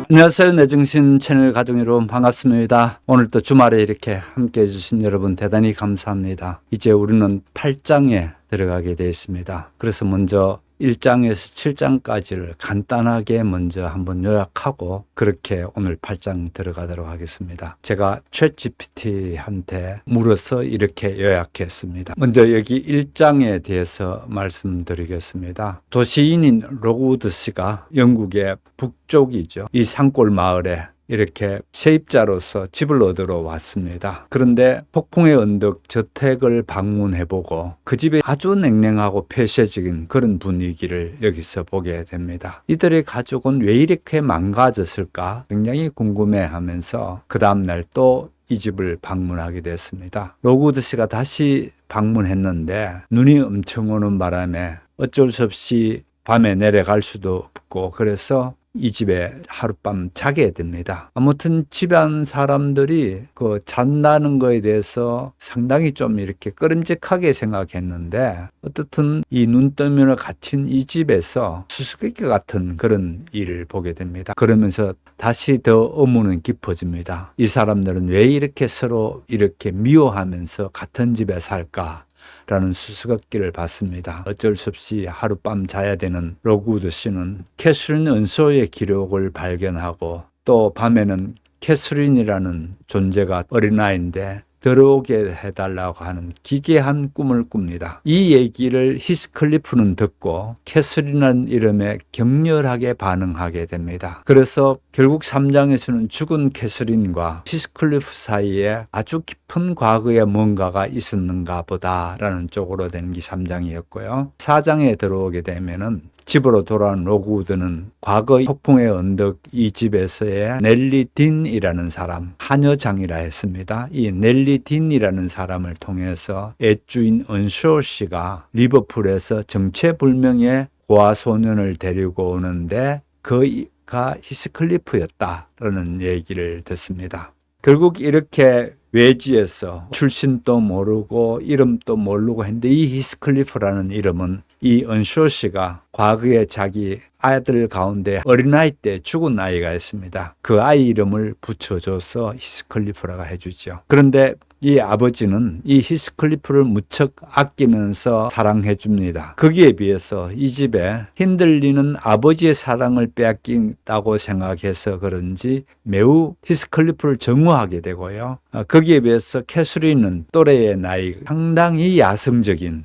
안녕하세요. 내정신 채널 가족 여러분 반갑습니다. 오늘 또 주말에 이렇게 함께 해주신 여러분 대단히 감사합니다. 이제 우리는 8장에 들어가게 되어 있습니다. 그래서 먼저 1장에서 7장까지를 간단하게 먼저 한번 요약하고 그렇게 오늘 8장 들어가도록 하겠습니다. 제가 챗GPT한테 물어서 이렇게 요약했습니다. 먼저 여기 1장에 대해서 말씀드리겠습니다. 도시인인 로그우드 씨가 영국의 북쪽이죠. 이 산골 마을에 이렇게 세입자로서 집을 얻으러 왔습니다. 그런데 폭풍의 언덕 저택을 방문해보고 그 집에 아주 냉랭하고 폐쇄적인 그런 분위기를 여기서 보게 됩니다. 이들의 가족은 왜 이렇게 망가졌을까 굉장히 궁금해하면서 그 다음날 또 이 집을 방문하게 됐습니다. 로그우드 씨가 다시 방문했는데 눈이 엄청 오는 바람에 어쩔 수 없이 밤에 내려갈 수도 없고 그래서 이 집에 하룻밤 자게 됩니다. 아무튼 집안 사람들이 그 잔다는 거에 대해서 상당히 좀 이렇게 꺼림직하게 생각했는데 어떻든 이 눈떠미로 갇힌 이 집에서 수수께끼 같은 그런 일을 보게 됩니다. 그러면서 다시 더 의문은 깊어집니다. 이 사람들은 왜 이렇게 서로 이렇게 미워하면서 같은 집에 살까? 라는 수수께끼를 받습니다. 어쩔 수 없이 하룻밤 자야 되는 로그우드 씨는 캐서린 은소의 기록을 발견하고 또 밤에는 캐서린이라는 존재가 어린아이인데 들어오게 해달라고 하는 기괴한 꿈을 꿉니다. 이 얘기를 히스클리프는 듣고 캐서린이라는 이름에 격렬하게 반응하게 됩니다. 그래서 결국 3장에서는 죽은 캐서린과 히스클리프 사이에 아주 깊은 과거에 뭔가가 있었는가 보다라는 쪽으로 된 게 3장이었고요. 4장에 들어오게 되면은 집으로 돌아온 로그우드는 과거 폭풍의 언덕 이 집에서의 넬리 딘이라는 사람, 하녀장이라 했습니다. 이 넬리 딘이라는 사람을 통해서 애주인 은쇼 씨가 리버풀에서 정체불명의 고아소년을 데리고 오는데 그가 히스클리프였다라는 얘기를 듣습니다. 결국 이렇게 외지에서 출신도 모르고 이름도 모르고 했는데 이 히스클리프라는 이름은 이 은쇼 씨가 과거에 자기 아들 가운데 어린아이 때 죽은 아이가 있습니다. 그 아이 이름을 붙여줘서 히스클리프라고 해주죠. 그런데 이 아버지는 이 히스클리프를 무척 아끼면서 사랑해 줍니다. 거기에 비해서 이 집에 흔들리는 아버지의 사랑을 빼앗긴다고 생각해서 그런지 매우 히스클리프를 정오하게 되고요. 거기에 비해서 캐서린은 또래의 나이 상당히 야성적인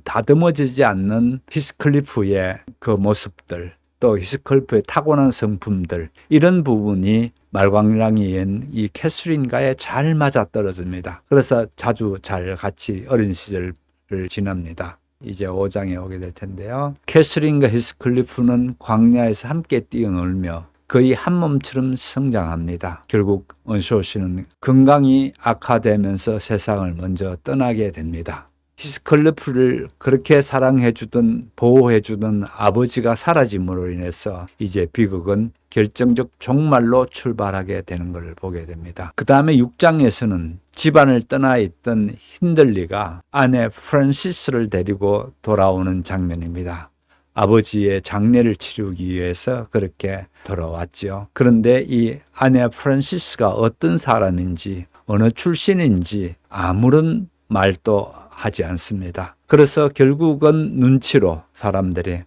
다듬어지지 않는 히스클리프의 그 모습들 또 히스클리프의 타고난 성품들 이런 부분이 말광량이인 이 캐서린과에 잘 맞아떨어집니다. 그래서 자주 잘 같이 어린 시절을 지납니다. 이제 5장에 오게 될 텐데요. 캐서린과 히스클리프는 광야에서 함께 뛰어놀며 거의 한 몸처럼 성장합니다. 결국 은쇼 씨는 건강이 악화되면서 세상을 먼저 떠나게 됩니다. 히스클리프를 그렇게 사랑해주던 보호해주던 아버지가 사라짐으로 인해서 이제 비극은 결정적 종말로 출발하게 되는 것을 보게 됩니다. 그 다음에 6장에서는 집안을 떠나 있던 힌들리가 아내 프란시스를 데리고 돌아오는 장면입니다. 아버지의 장례를 치르기 위해서 그렇게 돌아왔죠. 그런데 이 아내 프란시스가 어떤 사람인지 어느 출신인지 아무런 말도 하지 않습니다. 그래서 결국은 눈치로 사람들이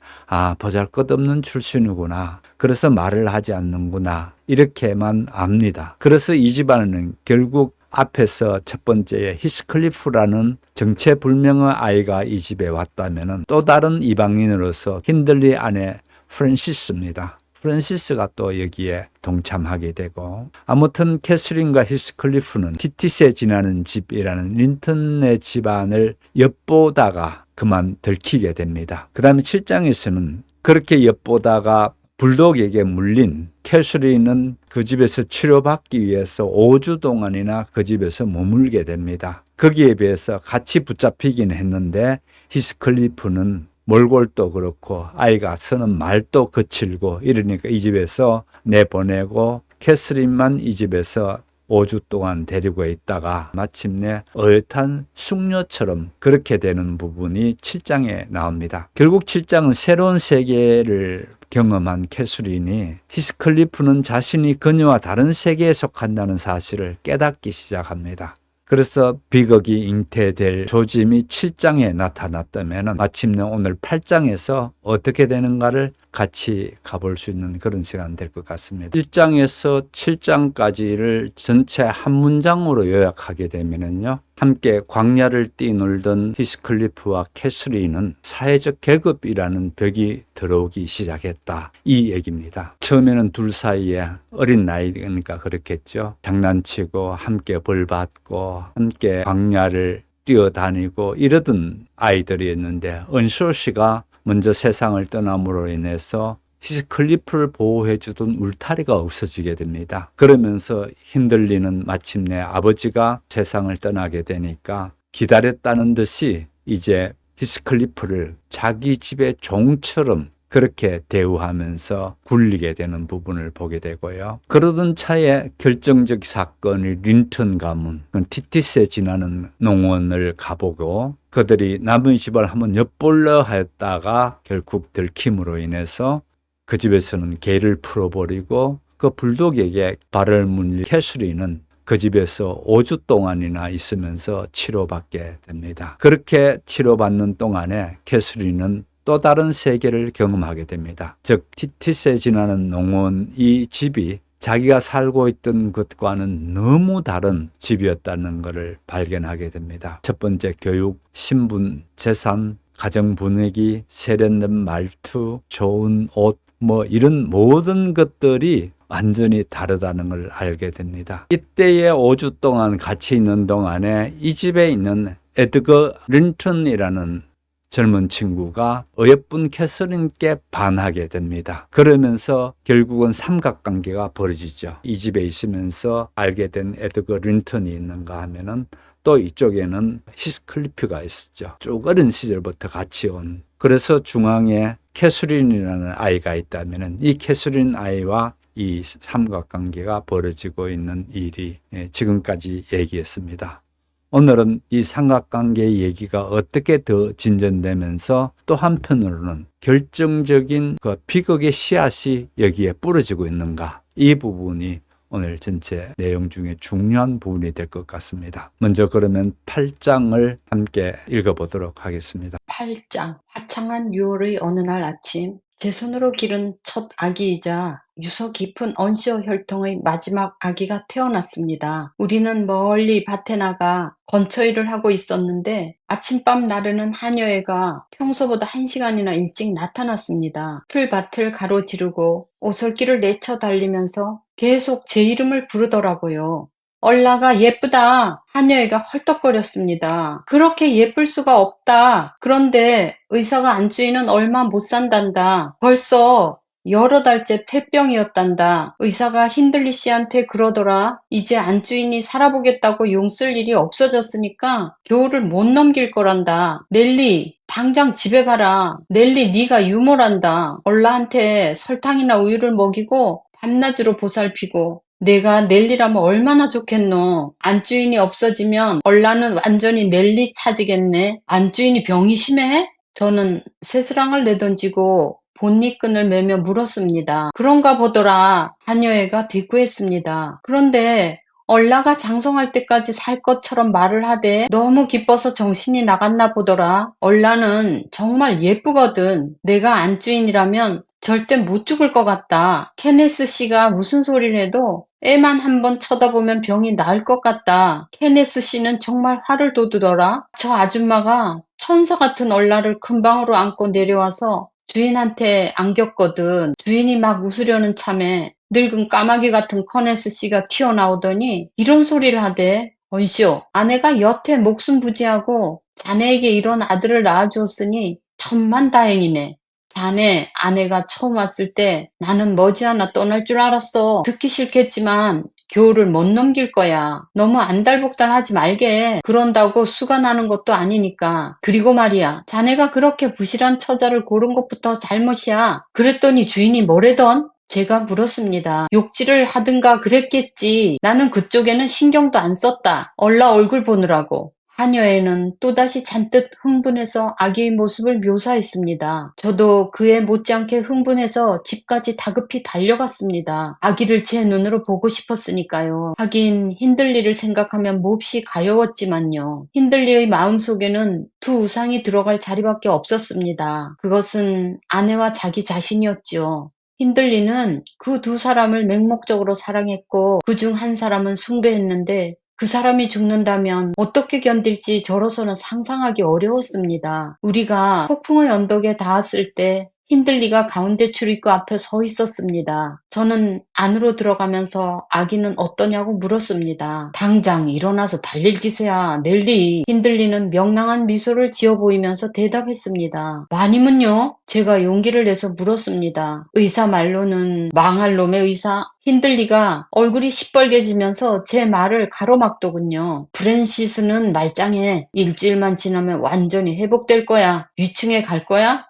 보잘것없는 출신이구나. 그래서 말을 하지 않는구나. 이렇게만 압니다. 그래서 이 집안은 결국 앞에서 첫 번째 히스클리프라는 정체불명의 아이가 이 집에 왔다면 또 다른 이방인으로서 힌들리 아내 프란시스입니다. 프란시스가 또 여기에 동참하게 되고 아무튼 캐서린과 히스클리프는 티티스에 지나는 집이라는 린턴의 집안을 엿보다가 그만 들키게 됩니다. 그 다음에 7장에서는 그렇게 엿보다가 불독에게 물린 캐서린은 그 집에서 치료받기 위해서 5주 동안이나 그 집에서 머물게 됩니다. 거기에 비해서 같이 붙잡히긴 했는데 히스클리프는 몰골도 그렇고 아이가 쓰는 말도 거칠고 이러니까 이 집에서 내보내고 캐서린만 이 집에서 5주 동안 데리고 있다가 마침내 어엿한 숙녀처럼 그렇게 되는 부분이 7장에 나옵니다. 결국 7장은 새로운 세계를 경험한 캐수린이 히스클리프는 자신이 그녀와 다른 세계에 속한다는 사실을 깨닫기 시작합니다. 그래서 비극이 잉태될 조짐이 7장에 나타났다면 마침내 오늘 8장에서 어떻게 되는가를 같이 가볼 수 있는 그런 시간 될 것 같습니다. 1장에서 7장까지를 전체 한 문장으로 요약하게 되면요. 함께 광야를 뛰놀던 히스클리프와 캐서린은 사회적 계급이라는 벽이 들어오기 시작했다. 이 얘기입니다. 처음에는 둘 사이에 어린 나이니까 그렇겠죠. 장난치고 함께 벌받고 함께 광야를 뛰어다니고 이러던 아이들이었는데 은쇼 씨가 먼저 세상을 떠남으로 인해서 히스클리프를 보호해주던 울타리가 없어지게 됩니다. 그러면서 흔들리는 마침내 아버지가 세상을 떠나게 되니까 기다렸다는 듯이 이제 히스클리프를 자기 집의 종처럼 그렇게 대우하면서 굴리게 되는 부분을 보게 되고요. 그러던 차에 결정적 사건이 린턴 가문, 티티스에 지나는 농원을 가보고 그들이 남의 집을 한번 엿보려 했다가 결국 들킴으로 인해서 그 집에서는 개를 풀어버리고 그 불독에게 발을 물린 캐서린은 그 집에서 5주 동안이나 있으면서 치료받게 됩니다. 그렇게 치료받는 동안에 캐서린은 또 다른 세계를 경험하게 됩니다. 즉 티티스에 지나는 농원 이 집이 자기가 살고 있던 것과는 너무 다른 집이었다는 것을 발견하게 됩니다. 첫 번째 교육, 신분, 재산, 가정 분위기, 세련된 말투, 좋은 옷, 이런 모든 것들이 완전히 다르다는 걸 알게 됩니다. 이때의 5주 동안 같이 있는 동안에 이 집에 있는 에드거 린턴이라는 젊은 친구가 어여쁜 캐서린께 반하게 됩니다. 그러면서 결국은 삼각관계가 벌어지죠. 이 집에 있으면서 알게 된 에드거 린턴이 있는가 하면은 또 이쪽에는 히스클리프가 있었죠. 쭉 어린 시절부터 같이 온. 그래서 중앙에 캐서린이라는 아이가 있다면 이 캐서린 아이와 이 삼각관계가 벌어지고 있는 일이 지금까지 얘기했습니다. 오늘은 이 삼각관계의 얘기가 어떻게 더 진전되면서 또 한편으로는 결정적인 그 비극의 씨앗이 여기에 뿌려지고 있는가, 이 부분이 오늘 전체 내용 중에 중요한 부분이 될 것 같습니다. 먼저 그러면 8장을 함께 읽어보도록 하겠습니다. 8장. 화창한 6월의 어느 날 아침, 제 손으로 기른 첫 아기이자 유서 깊은 언시어 혈통의 마지막 아기가 태어났습니다. 우리는 멀리 밭에 나가 건처일을 하고 있었는데 아침밤 나르는 하녀애가 평소보다 1시간이나 일찍 나타났습니다. 풀밭을 가로지르고 오솔길을 내쳐 달리면서 계속 제 이름을 부르더라고요. 얼라가 예쁘다. 하녀애가 헐떡거렸습니다. 그렇게 예쁠 수가 없다. 그런데 의사가 안주인은 얼마 못 산단다. 벌써 여러 달째 폐병이었단다. 의사가 힌들리 씨한테 그러더라. 이제 안주인이 살아보겠다고 용 쓸 일이 없어졌으니까 겨울을 못 넘길 거란다. 넬리, 당장 집에 가라. 넬리, 네가 유머란다. 얼라한테 설탕이나 우유를 먹이고 밤낮으로 보살피고. 내가 넬리라면 얼마나 좋겠노. 안주인이 없어지면 얼라는 완전히 넬리 차지겠네. 안주인이 병이 심해? 저는 새스랑을 내던지고 본니끈을 매며 물었습니다. 그런가 보더라. 하녀애가 대꾸했습니다. 그런데 얼라가 장성할 때까지 살 것처럼 말을 하되 너무 기뻐서 정신이 나갔나 보더라. 얼라는 정말 예쁘거든. 내가 안주인이라면 절대 못 죽을 것 같다. 케네스 씨가 무슨 소리를 해도 애만 한번 쳐다보면 병이 나을 것 같다. 케네스 씨는 정말 화를 돋우더라. 저 아줌마가 천사 같은 얼라를 큰 방으로 안고 내려와서 주인한테 안겼거든. 주인이 막 웃으려는 참에 늙은 까마귀 같은 커네스 씨가 튀어나오더니 이런 소리를 하대. 언쇼, 아내가 여태 목숨 부지하고 자네에게 이런 아들을 낳아주었으니 천만다행이네. 자네 아내가 처음 왔을 때 나는 머지않아 떠날 줄 알았어. 듣기 싫겠지만 겨울을 못 넘길 거야. 너무 안달복달하지 말게. 그런다고 수가 나는 것도 아니니까. 그리고 말이야, 자네가 그렇게 부실한 처자를 고른 것부터 잘못이야. 그랬더니 주인이 뭐래던? 제가 물었습니다. 욕질을 하든가 그랬겠지. 나는 그쪽에는 신경도 안 썼다. 얼라 얼굴 보느라고. 하녀에는 또다시 잔뜩 흥분해서 아기의 모습을 묘사했습니다. 저도 그에 못지않게 흥분해서 집까지 다급히 달려갔습니다. 아기를 제 눈으로 보고 싶었으니까요. 하긴 힌들리를 생각하면 몹시 가여웠지만요. 힌들리의 마음속에는 두 우상이 들어갈 자리밖에 없었습니다. 그것은 아내와 자기 자신이었죠. 힌들리는 그 두 사람을 맹목적으로 사랑했고 그 중 한 사람은 숭배했는데 그 사람이 죽는다면 어떻게 견딜지 저로서는 상상하기 어려웠습니다. 우리가 폭풍의 언덕에 닿았을 때 힌들리가 가운데 출입구 앞에 서 있었습니다. 저는 안으로 들어가면서 아기는 어떠냐고 물었습니다. 당장 일어나서 달릴 기세야, 넬리. 힌들리는 명랑한 미소를 지어 보이면서 대답했습니다. 마님은요? 제가 용기를 내서 물었습니다. 의사 말로는 망할 놈의 의사. 힌들리가 얼굴이 시뻘개지면서 제 말을 가로막더군요. 프랜시스는 말짱해. 일주일만 지나면 완전히 회복될 거야. 위층에 갈 거야?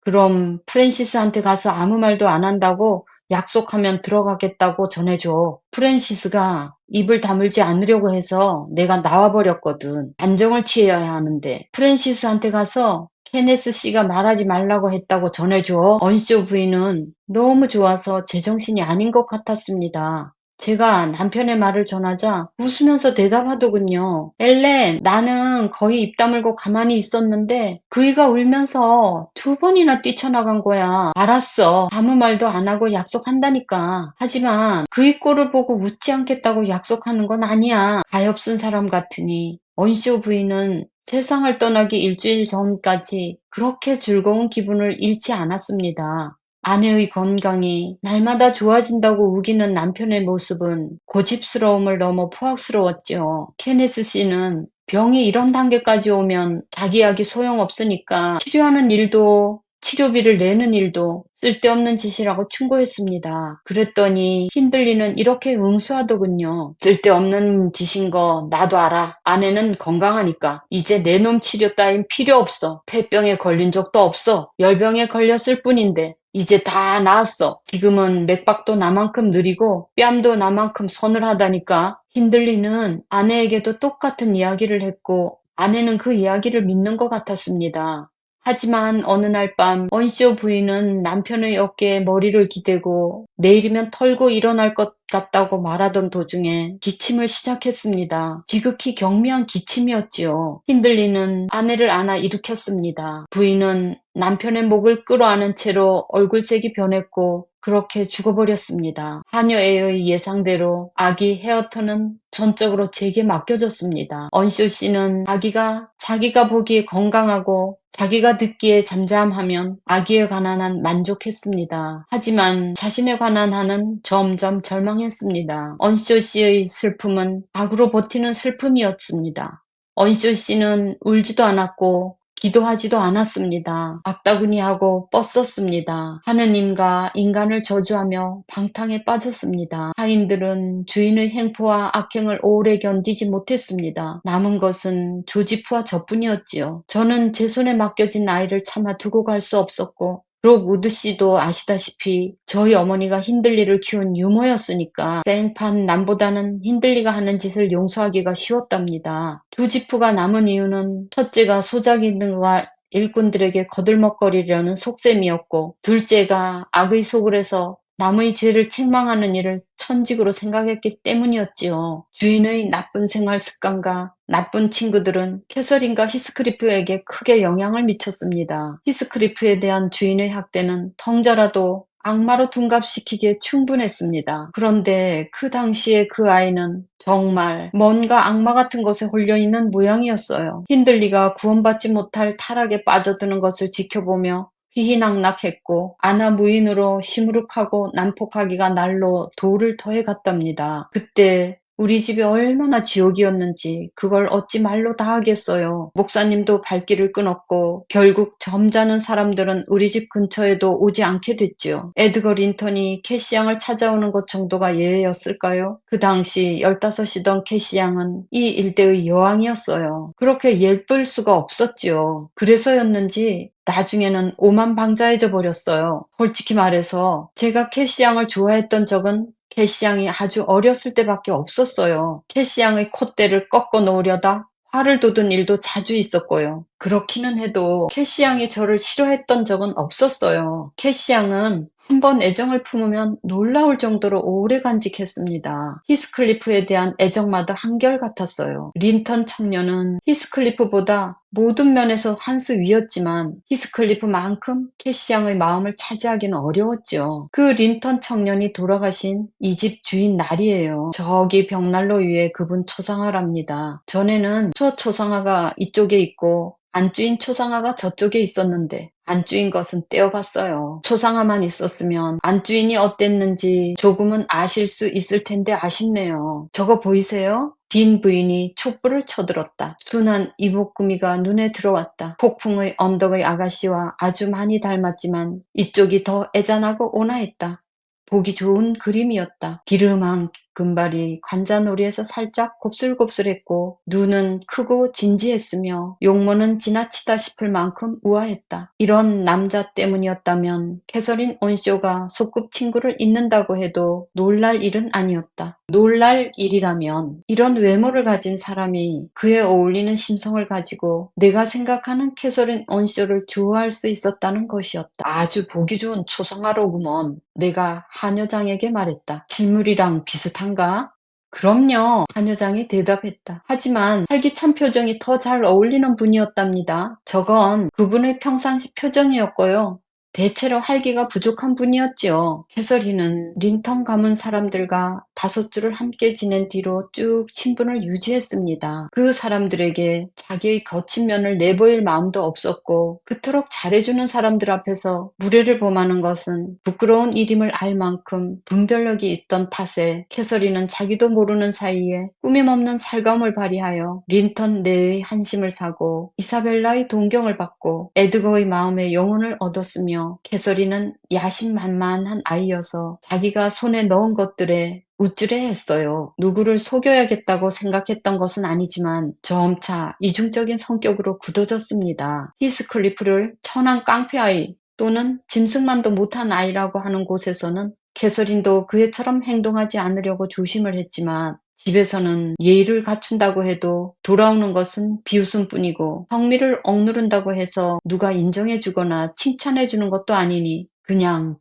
그럼 프랜시스한테 가서 아무 말도 안 한다고 약속하면 들어가겠다고 전해줘. 프랜시스가 입을 다물지 않으려고 해서 내가 나와버렸거든. 안정을 취해야 하는데. 프랜시스한테 가서 케네스 씨가 말하지 말라고 했다고 전해줘. 언쇼 부인은 너무 좋아서 제정신이 아닌 것 같았습니다. 제가 남편의 말을 전하자 웃으면서 대답하더군요. 엘렌, 나는 거의 입 다물고 가만히 있었는데 그이가 울면서 두 번이나 뛰쳐나간 거야. 알았어. 아무 말도 안 하고 약속한다니까. 하지만 그이 꼴을 보고 웃지 않겠다고 약속하는 건 아니야. 가엾은 사람 같으니. 언쇼 부인은 세상을 떠나기 일주일 전까지 그렇게 즐거운 기분을 잃지 않았습니다. 아내의 건강이 날마다 좋아진다고 우기는 남편의 모습은 고집스러움을 넘어 포악스러웠지요. 케네스 씨는 병이 이런 단계까지 오면 자기 약이 소용없으니까 치료하는 일도 치료비를 내는 일도 쓸데없는 짓이라고 충고했습니다. 그랬더니 힌들리는 이렇게 응수하더군요. 쓸데없는 짓인 거 나도 알아. 아내는 건강하니까. 이제 내 놈 치료 따윈 필요 없어. 폐병에 걸린 적도 없어. 열병에 걸렸을 뿐인데 이제 다 나았어. 지금은 맥박도 나만큼 느리고 뺨도 나만큼 서늘하다니까. 힌들리는 아내에게도 똑같은 이야기를 했고 아내는 그 이야기를 믿는 것 같았습니다. 하지만 어느 날 밤 언쇼 부인은 남편의 어깨에 머리를 기대고 내일이면 털고 일어날 것 같다고 말하던 도중에 기침을 시작했습니다. 지극히 경미한 기침이었지요. 힌들리는 아내를 안아 일으켰습니다. 부인은 남편의 목을 끌어안은 채로 얼굴색이 변했고 그렇게 죽어버렸습니다. 하녀애의 예상대로 아기 헤어터는 전적으로 제게 맡겨졌습니다. 언쇼 씨는 아기가 자기가 보기에 건강하고 자기가 듣기에 잠잠하면 아기에 관한 한 만족했습니다. 하지만 자신에 관한 한은 점점 절망했습니다. 언쇼 씨의 슬픔은 악으로 버티는 슬픔이었습니다. 언쇼 씨는 울지도 않았고 기도하지도 않았습니다. 악다구니하고 뻗었습니다. 하느님과 인간을 저주하며 방탕에 빠졌습니다. 하인들은 주인의 행포와 악행을 오래 견디지 못했습니다. 남은 것은 조지프와 저뿐이었지요. 저는 제 손에 맡겨진 아이를 차마 두고 갈 수 없었고 록 우드 씨도 아시다시피 저희 어머니가 힌들리를 키운 유모였으니까 생판 남보다는 힌들리가 하는 짓을 용서하기가 쉬웠답니다. 조지프가 남은 이유는 첫째가 소작이들과 일꾼들에게 거들먹거리려는 속셈이었고 둘째가 악의 속을 해서 남의 죄를 책망하는 일을 천직으로 생각했기 때문이었지요. 주인의 나쁜 생활 습관과 나쁜 친구들은 캐서린과 히스크리프에게 크게 영향을 미쳤습니다. 히스크리프에 대한 주인의 학대는 덩자라도 악마로 둔갑시키기에 충분했습니다. 그런데 그 당시에 그 아이는 정말 뭔가 악마 같은 것에 홀려있는 모양이었어요. 힌들리가 구원받지 못할 타락에 빠져드는 것을 지켜보며 휘희낙낙했고 아나 무인으로 시무룩하고 난폭하기가 날로 도를 더해갔답니다. 그때 우리 집이 얼마나 지옥이었는지 그걸 어찌 말로 다 하겠어요. 목사님도 발길을 끊었고 결국 점잖은 사람들은 우리 집 근처에도 오지 않게 됐지요. 에드거 린턴이 캐시 양을 찾아오는 것 정도가 예외였을까요? 그 당시 15이던 캐시 양은 이 일대의 여왕이었어요. 그렇게 예쁠 수가 없었지요. 그래서였는지 나중에는 오만방자해져 버렸어요. 솔직히 말해서 제가 캐시 양을 좋아했던 적은 캐시 양이 아주 어렸을 때밖에 없었어요. 캐시 양의 콧대를 꺾어 놓으려다 화를 돋은 일도 자주 있었고요. 그렇기는 해도 캐시 양이 저를 싫어했던 적은 없었어요. 캐시 양은 한번 애정을 품으면 놀라울 정도로 오래 간직했습니다. 히스클리프에 대한 애정마다 한결같았어요. 린턴 청년은 히스클리프보다 모든 면에서 한 수 위였지만 히스클리프만큼 캐시 양의 마음을 차지하기는 어려웠죠. 그 린턴 청년이 돌아가신 이 집 주인 날이에요. 저기 벽난로 위에 그분 초상화랍니다. 전에는 저 초상화가 이쪽에 있고 안주인 초상화가 저쪽에 있었는데 안주인 것은 떼어갔어요. 초상화만 있었으면 안주인이 어땠는지 조금은 아실 수 있을 텐데 아쉽네요. 저거 보이세요? 딘 부인이 촛불을 쳐들었다. 순한 이목구미가 눈에 들어왔다. 폭풍의 언덕의 아가씨와 아주 많이 닮았지만 이쪽이 더 애잔하고 온화했다. 보기 좋은 그림이었다. 기름한 금발이 관자놀이에서 살짝 곱슬곱슬했고 눈은 크고 진지했으며 용모는 지나치다 싶을 만큼 우아했다. 이런 남자 때문이었다면 캐서린 온쇼가 소꿉친구를 잇는다고 해도 놀랄 일은 아니었다. 놀랄 일이라면 이런 외모를 가진 사람이 그에 어울리는 심성을 가지고 내가 생각하는 캐서린 온쇼를 좋아할 수 있었다는 것이었다. 아주 보기 좋은 초상화로구먼. 내가 한여장에게 말했다. 실물이랑 비슷한가? 그럼요. 한여장이 대답했다. 하지만 활기찬 표정이 더 잘 어울리는 분이었답니다. 저건 그분의 평상시 표정이었고요. 대체로 활기가 부족한 분이었지요. 캐서린은 린턴 가문 사람들과 5주를 함께 지낸 뒤로 쭉 친분을 유지했습니다. 그 사람들에게 자기의 거친 면을 내보일 마음도 없었고 그토록 잘해주는 사람들 앞에서 무례를 범하는 것은 부끄러운 일임을 알 만큼 분별력이 있던 탓에 캐서린은 자기도 모르는 사이에 꾸밈없는 살가움을 발휘하여 린턴 내의 한심을 사고 이사벨라의 동경을 받고 에드거의 마음에 영혼을 얻었으며 캐서린은 야심만만한 아이여서 자기가 손에 넣은 것들에 우쭐해했어요. 누구를 속여야겠다고 생각했던 것은 아니지만 점차 이중적인 성격으로 굳어졌습니다. 히스클리프를 천한 깡패아이 또는 짐승만도 못한 아이라고 하는 곳에서는 캐서린도 그 애처럼 행동하지 않으려고 조심을 했지만 집에서는 예의를 갖춘다고 해도 돌아오는 것은 비웃음뿐이고 성미를 억누른다고 해서 누가 인정해주거나 칭찬해주는 것도 아니니 그냥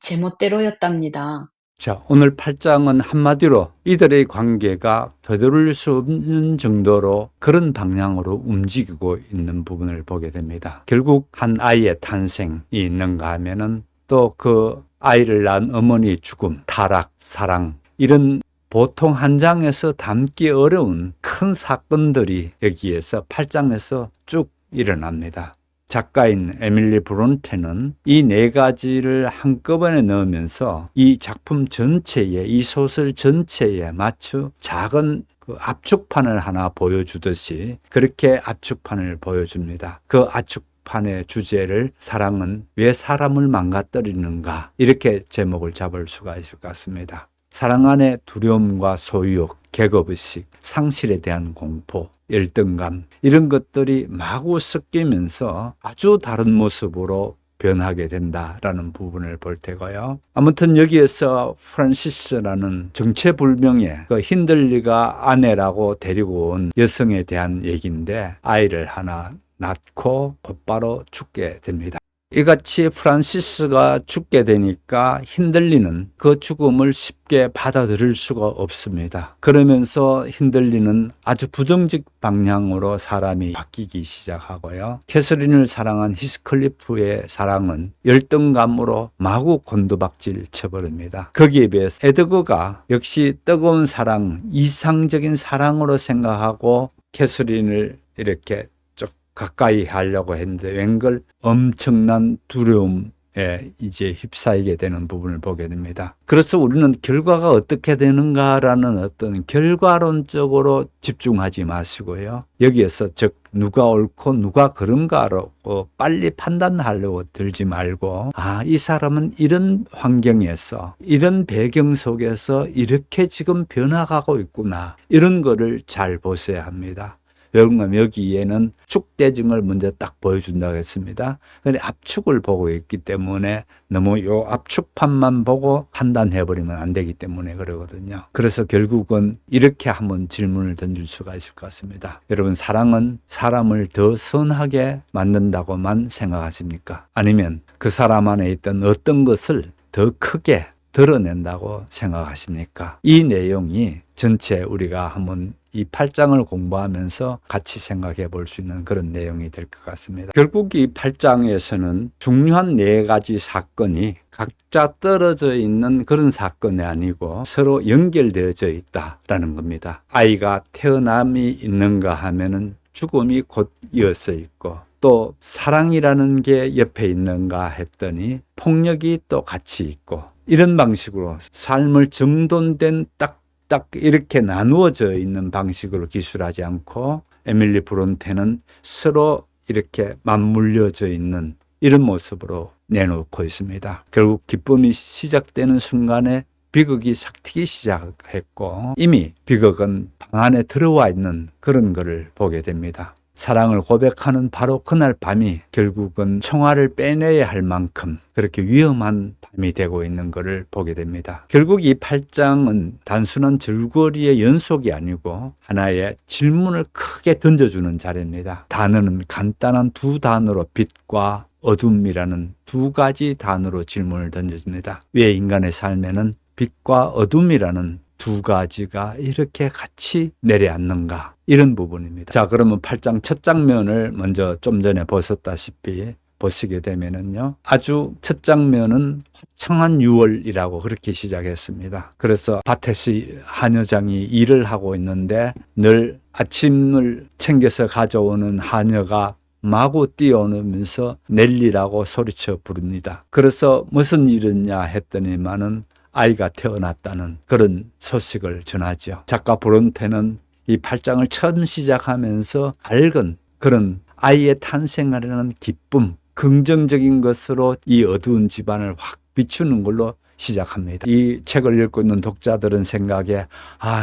제멋대로였답니다. 자, 오늘 8장은 한마디로 이들의 관계가 되돌릴 수 없는 정도로 그런 방향으로 움직이고 있는 부분을 보게 됩니다. 결국 한 아이의 탄생이 있는가 하면은 또 그 아이를 낳은 어머니의 죽음, 타락, 사랑 이런 보통 한 장에서 담기 어려운 큰 사건들이 여기에서 8장에서 쭉 일어납니다. 작가인 에밀리 브론테는 이 4가지를 한꺼번에 넣으면서 이 작품 전체에, 이 소설 전체에 마치 작은 그 압축판을 하나 보여주듯이 그렇게 압축판을 보여줍니다. 그 압축판의 주제를 사랑은 왜 사람을 망가뜨리는가 이렇게 제목을 잡을 수가 있을 것 같습니다. 사랑 안에 두려움과 소유욕, 계급의식, 상실에 대한 공포, 열등감 이런 것들이 마구 섞이면서 아주 다른 모습으로 변하게 된다라는 부분을 볼 테고요. 아무튼 여기에서 프란시스라는 정체불명의 그 힌들리가 아내라고 데리고 온 여성에 대한 얘기인데 아이를 하나 낳고 곧바로 죽게 됩니다. 이같이 프란시스가 죽게 되니까 힌들리는 그 죽음을 쉽게 받아들일 수가 없습니다. 그러면서 힌들리는 아주 부정적 방향으로 사람이 바뀌기 시작하고요. 캐서린을 사랑한 히스클리프의 사랑은 열등감으로 마구 곤두박질 쳐버립니다. 거기에 비해서 에드거가 역시 뜨거운 사랑, 이상적인 사랑으로 생각하고 캐서린을 이렇게 가까이 하려고 했는데 웬걸 엄청난 두려움에 이제 휩싸이게 되는 부분을 보게 됩니다. 그래서 우리는 결과가 어떻게 되는가라는 어떤 결과론적으로 집중하지 마시고요. 여기에서 즉 누가 옳고 누가 그른가라고 빨리 판단하려고 들지 말고 이 사람은 이런 환경에서 이런 배경 속에서 이렇게 지금 변화가고 있구나 이런 거를 잘 보셔야 합니다. 여기에는 축대증을 먼저 딱 보여준다고 했습니다. 근데 압축을 보고 있기 때문에 너무 요 압축판만 보고 판단해버리면 안 되기 때문에 그러거든요. 그래서 결국은 이렇게 한번 질문을 던질 수가 있을 것 같습니다. 여러분, 사랑은 사람을 더 선하게 만든다고만 생각하십니까? 아니면 그 사람 안에 있던 어떤 것을 더 크게 드러낸다고 생각하십니까? 이 내용이 전체 우리가 한번 이 8장을 공부하면서 같이 생각해 볼 수 있는 그런 내용이 될 것 같습니다. 결국 이 8장에서는 중요한 4가지 사건이 각자 떨어져 있는 그런 사건이 아니고 서로 연결되어져 있다라는 겁니다. 아이가 태어남이 있는가 하면은 죽음이 곧 이어서 있고, 또 사랑이라는 게 옆에 있는가 했더니 폭력이 또 같이 있고, 이런 방식으로 삶을 정돈된 딱 이렇게 나누어져 있는 방식으로 기술하지 않고 에밀리 브론테는 서로 이렇게 맞물려져 있는 이런 모습으로 내놓고 있습니다. 결국 기쁨이 시작되는 순간에 비극이 삭히기 시작했고, 이미 비극은 방 안에 들어와 있는 그런 것을 보게 됩니다. 사랑을 고백하는 바로 그날 밤이 결국은 총알을 빼내야 할 만큼 그렇게 위험한 밤이 되고 있는 것을 보게 됩니다. 결국 이 8장은 단순한 줄거리의 연속이 아니고 하나의 질문을 크게 던져주는 자리입니다. 단어는 간단한 2단어로 빛과 어둠이라는 2가지 단어로 질문을 던져줍니다. 왜 인간의 삶에는 빛과 어둠이라는 2가지가 이렇게 같이 내려앉는가, 이런 부분입니다. 자, 그러면 8장 첫 장면을 먼저 좀 전에 보셨다시피 보시게 되면은요, 아주 첫 장면은 화창한 6월이라고 그렇게 시작했습니다. 그래서 밭에서 하녀장이 일을 하고 있는데 늘 아침을 챙겨서 가져오는 하녀가 마구 뛰어오면서 넬리라고 소리쳐 부릅니다. 그래서 무슨 일이냐 했더니만은 아이가 태어났다는 그런 소식을 전하죠. 작가 브론테는 이 8장을 처음 시작하면서 밝은 그런 아이의 탄생하려는 기쁨, 긍정적인 것으로 이 어두운 집안을 확 비추는 걸로 시작합니다. 이 책을 읽고 있는 독자들은 생각에,